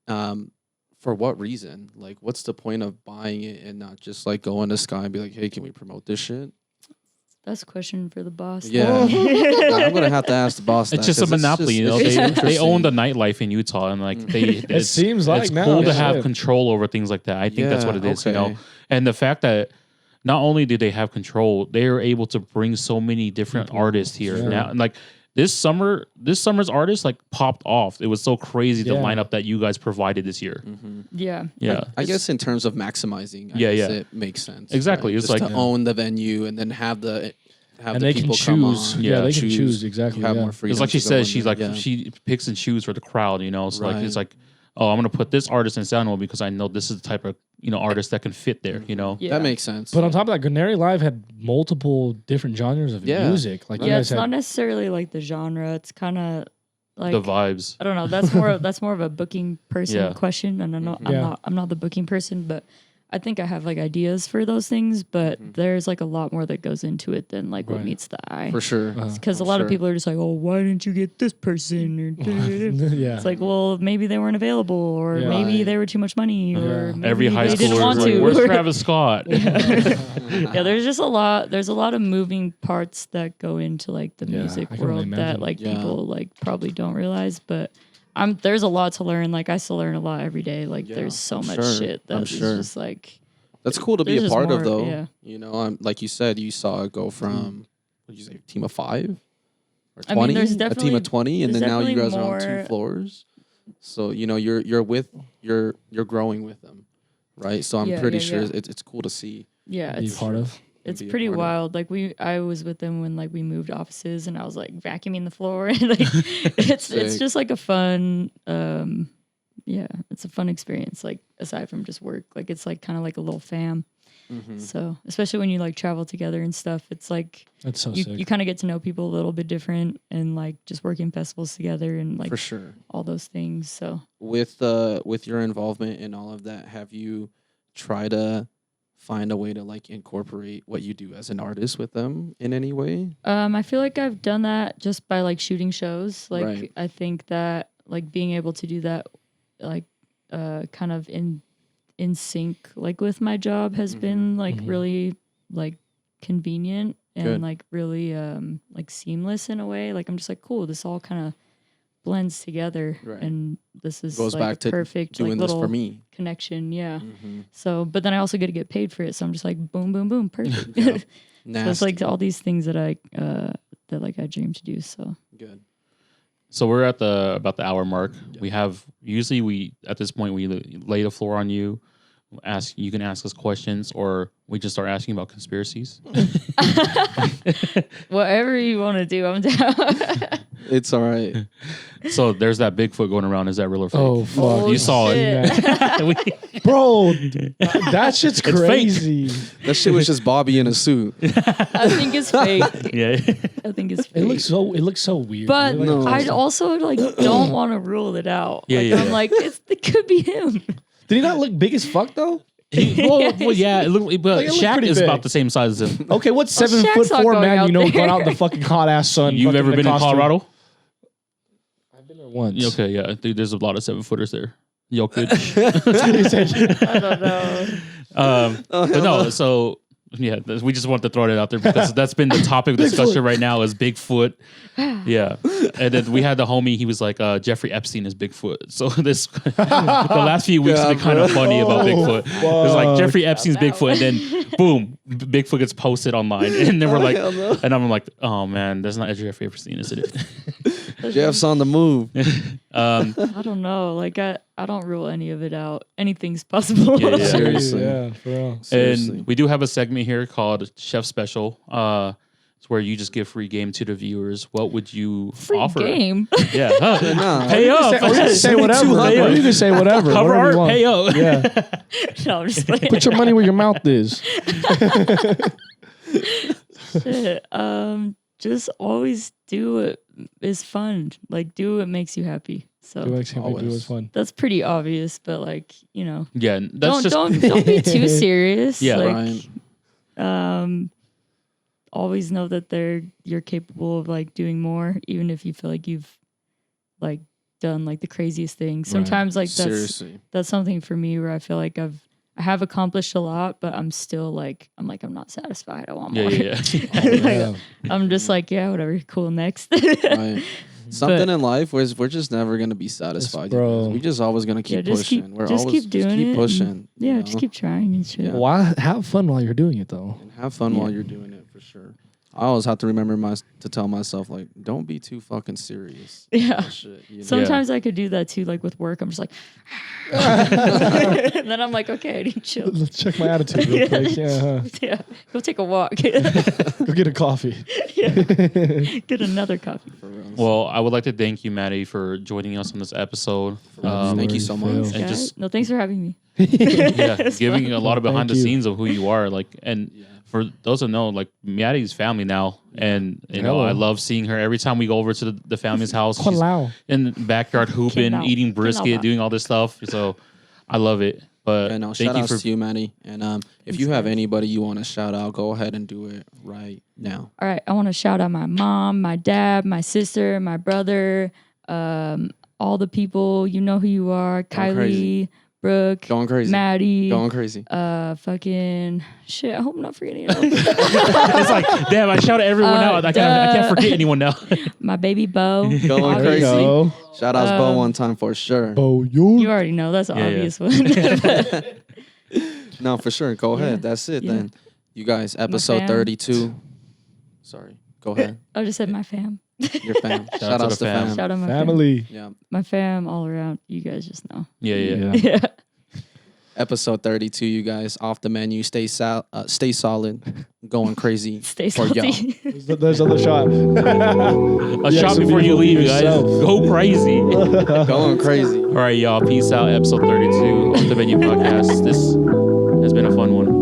for what reason? Like, what's the point of buying it and not just like going to Sky and be like, hey, can we promote this shit? That's a question for the boss. Yeah. I'm gonna have to ask the boss. It's that, just a 'cause monopoly, you know. it's just They own the interesting. nightlife in Utah, and like they, It seems like it's now. cool to Yeah. have control over things like that. I think that's what it is, you know. okay. And the fact that not only did they have control, they are able to bring so many different artists here Sure. now. And like this summer's artists like popped off. It was so crazy the Yeah. lineup that you guys provided this year. Yeah. Yeah. I guess in terms of maximizing, I Yeah, guess yeah. it makes sense. Exactly. It's Just like- to own the venue and then have the And they can people come choose. on. Yeah, Yeah, they can choose exactly. You have yeah. more freedom. It's like she to go in says, she's there. like Yeah. she picks and chooses for the crowd, you know. So like it's Right. like, oh, I'm gonna put this artist in Sano because I know this is the type of artist that can fit there, you know. Yeah. That makes sense. But on top of that, Granary Live had multiple different genres of Yeah. music. Like you Yeah, guys it's not had, necessarily like the genre. It's kind of like The vibes. I don't know. That's more of a booking person Yeah. question, and Yeah. I'm not the booking person, but I think I have like ideas for those things. But there's like a lot more that goes into it than like what Right. meets the eye. for sure. Because a For lot sure. of people are just like, oh, why didn't you get this person? Or yeah. it's like, well, maybe they weren't available, or Yeah. maybe Right. they were too much money, or Yeah. maybe Every high they didn't schooler want is like, to. where's Travis Scott? Yeah, there's just a lot. There's a lot of moving parts that go into like the Yeah, music I can only world that imagine. like Yeah. people like probably don't realize. But there's a lot to learn. Like I still learn a lot every day. Like Yeah, there's so I'm much sure. shit I'm that is sure. just like That's cool to be There's a just part of, more, though. yeah. You know, like you said, you saw it go from what did you say, team of 5 or 20, I mean, there's a team definitely- of 20, and there's then now you guys definitely are on 2 more- floors. So you're growing with them, right? So I'm Yeah, pretty yeah, sure yeah. it's cool to see. yeah, be it's part of. it's be a pretty part of. wild. Like I was with them when like we moved offices, and I was like vacuuming the floor. And like it's Sick. just like a fun. Yeah, it's a fun experience. Like aside from just work, like it's like kind of like a little fam. Mm-hmm. So especially when you like travel together and stuff, it's like That's so you sick. kind of get to know people a little bit different, and like just working festivals together and like For sure. all those things. So With your involvement in all of that, have you tried to find a way to like incorporate what you do as an artist with them in any way? I feel like I've done that just by like shooting shows. Like Right. I think that like being able to do that, like kind of in sync, like with my job, has been like really like convenient and Good. like really like seamless in a way. Like I'm just like, cool, this all kind of blends together, Right. and this is Goes like back a to perfect doing like this little for me. connection. Yeah. Mm-hmm. So, but then I also get to get paid for it. So I'm just like, boom, boom, boom, perfect. Yeah. So it's Nasty. like all these things that I dream to do. So Good. So we're at about the hour mark. We have usually at this point we lay the floor on you. You can ask us questions, or we just start asking about conspiracies. Whatever you want to do, I'm down. It's all right. So there's that Bigfoot going around. Is that real or fake? Oh fuck! Oh, You saw shit. it. Bro, that shit's fake. crazy. That shit was just Bobby in a suit. I think it's fake. Yeah. I think it's fake. It looks so weird. But It looks No. I also like don't want to rule it out. Yeah, like, yeah, I'm yeah. like, it could be him. Did he not look big as fuck though? Well, yeah. But Like, it looked Shaq pretty is big. about the same size as him. Okay, what's Well, 7 Shaq's foot not 4 going man out you know there. going out in the fucking hot ass sun? You've fucking ever the been in costume? Colorado? I've been there once. Yeah, okay, yeah. Dude, there's a lot of 7-footers there. Yo, could. I don't know. But no, so yeah, we just want to throw it out there because that's been the topic of discussion right now is Bigfoot. Yeah. And then we had the homie, he was like, Jeffrey Epstein is Bigfoot. So the last few weeks have been kind of funny about Bigfoot. It was like Jeffrey Epstein's Bigfoot, and then boom, Bigfoot gets posted online. And then we're like, and I'm like, oh man, that's not Jeffrey Epstein, is it? Jeff's on the move. I don't know. Like I don't rule any of it out. Anything's possible. Yeah, yeah. Seriously. Yeah, for real. Seriously. And we do have a segment here called Chef Special. It's where you just give free game to the viewers. What would you Free offer? game. Yeah. Huh. Nah. Pay up. Or you can say whatever. $7,200. Or you can say whatever. Cover whatever art, you want. pay up. Yeah. No, I'm just playing. Put your money where your mouth is. Shit. Just always do what is fun. Like do what makes you happy. So Do what Always. was fun. that's pretty obvious, but like, you know, Yeah, that's don't just be too serious. Yeah. Like, Right. always know that you're capable of like doing more, even if you feel like you've like done like the craziest things. Sometimes like Seriously. that's something for me where I feel like I have accomplished a lot, but I'm still like I'm not satisfied. I want more. yeah. Yeah. I'm just like, yeah, whatever, cool, next. Right. Something in life where we're just never gonna be satisfied. Yes, bro. You guys. We just always gonna keep just pushing. keep- We're just always keep doing keep it pushing. and- you Yeah, just know? keep trying and shit. Yeah. Why have fun while you're doing it though? And have fun while you're doing it for sure. I always have to remember to tell myself like, don't be too fucking serious. Yeah. That shit, you know? Sometimes I could do that too, like with work. I'm just like, and then I'm like, okay, I need to chill. Let's check my attitude real quick. Yeah. huh. Yeah, go take a walk. Go get a coffee. Get another coffee. For real. Well, I would like to thank you, Maddie, for joining us on this episode. Thank you so much. And Guys, just no, thanks for having me. yeah, It's giving fun. a lot of behind the Thank you. scenes of who you are, like, and for those who know, like, Maddie's family now, and you know, Hello. I love seeing her every time we go over to the family's house. She's Hello. in the backyard hooping, Hello. eating brisket, Hello. doing all this stuff. So I love it. But And thank shout you outs for to you, Maddie. And if you have anybody you want to shout out, go ahead and do it right now. All right, I want to shout out my mom, my dad, my sister, my brother, all the people. You know who you are. Going Kylie, crazy. Brooke, Going crazy. Maddie, Going crazy. fucking shit. I hope I'm not forgetting anyone. it's like, damn, I shouted everyone out. I can't forget anyone now. My baby Bo. Going There you crazy. go. Shout outs Bo one time for sure. Oh, you. You already know that's an Yeah, obvious one. No, for sure. Go ahead. That's it Yeah. then. You guys, episode fam. 32. Sorry. Go ahead. I just said my fam. Your fam. out Shout to outs the to fam. fam. Shout out my fam. Family. Yeah. My fam all around. You guys just know. Yeah. Yeah. Episode 32, you guys. Off the menu. Stay solid. Going crazy. Stay for y'all. salty. There's another shot. A Yeah, shot so before be you leave, guys. yourself. Go crazy. Going crazy. All right, y'all. Peace out. Episode 32 of the Menu Podcast. This has been a fun one.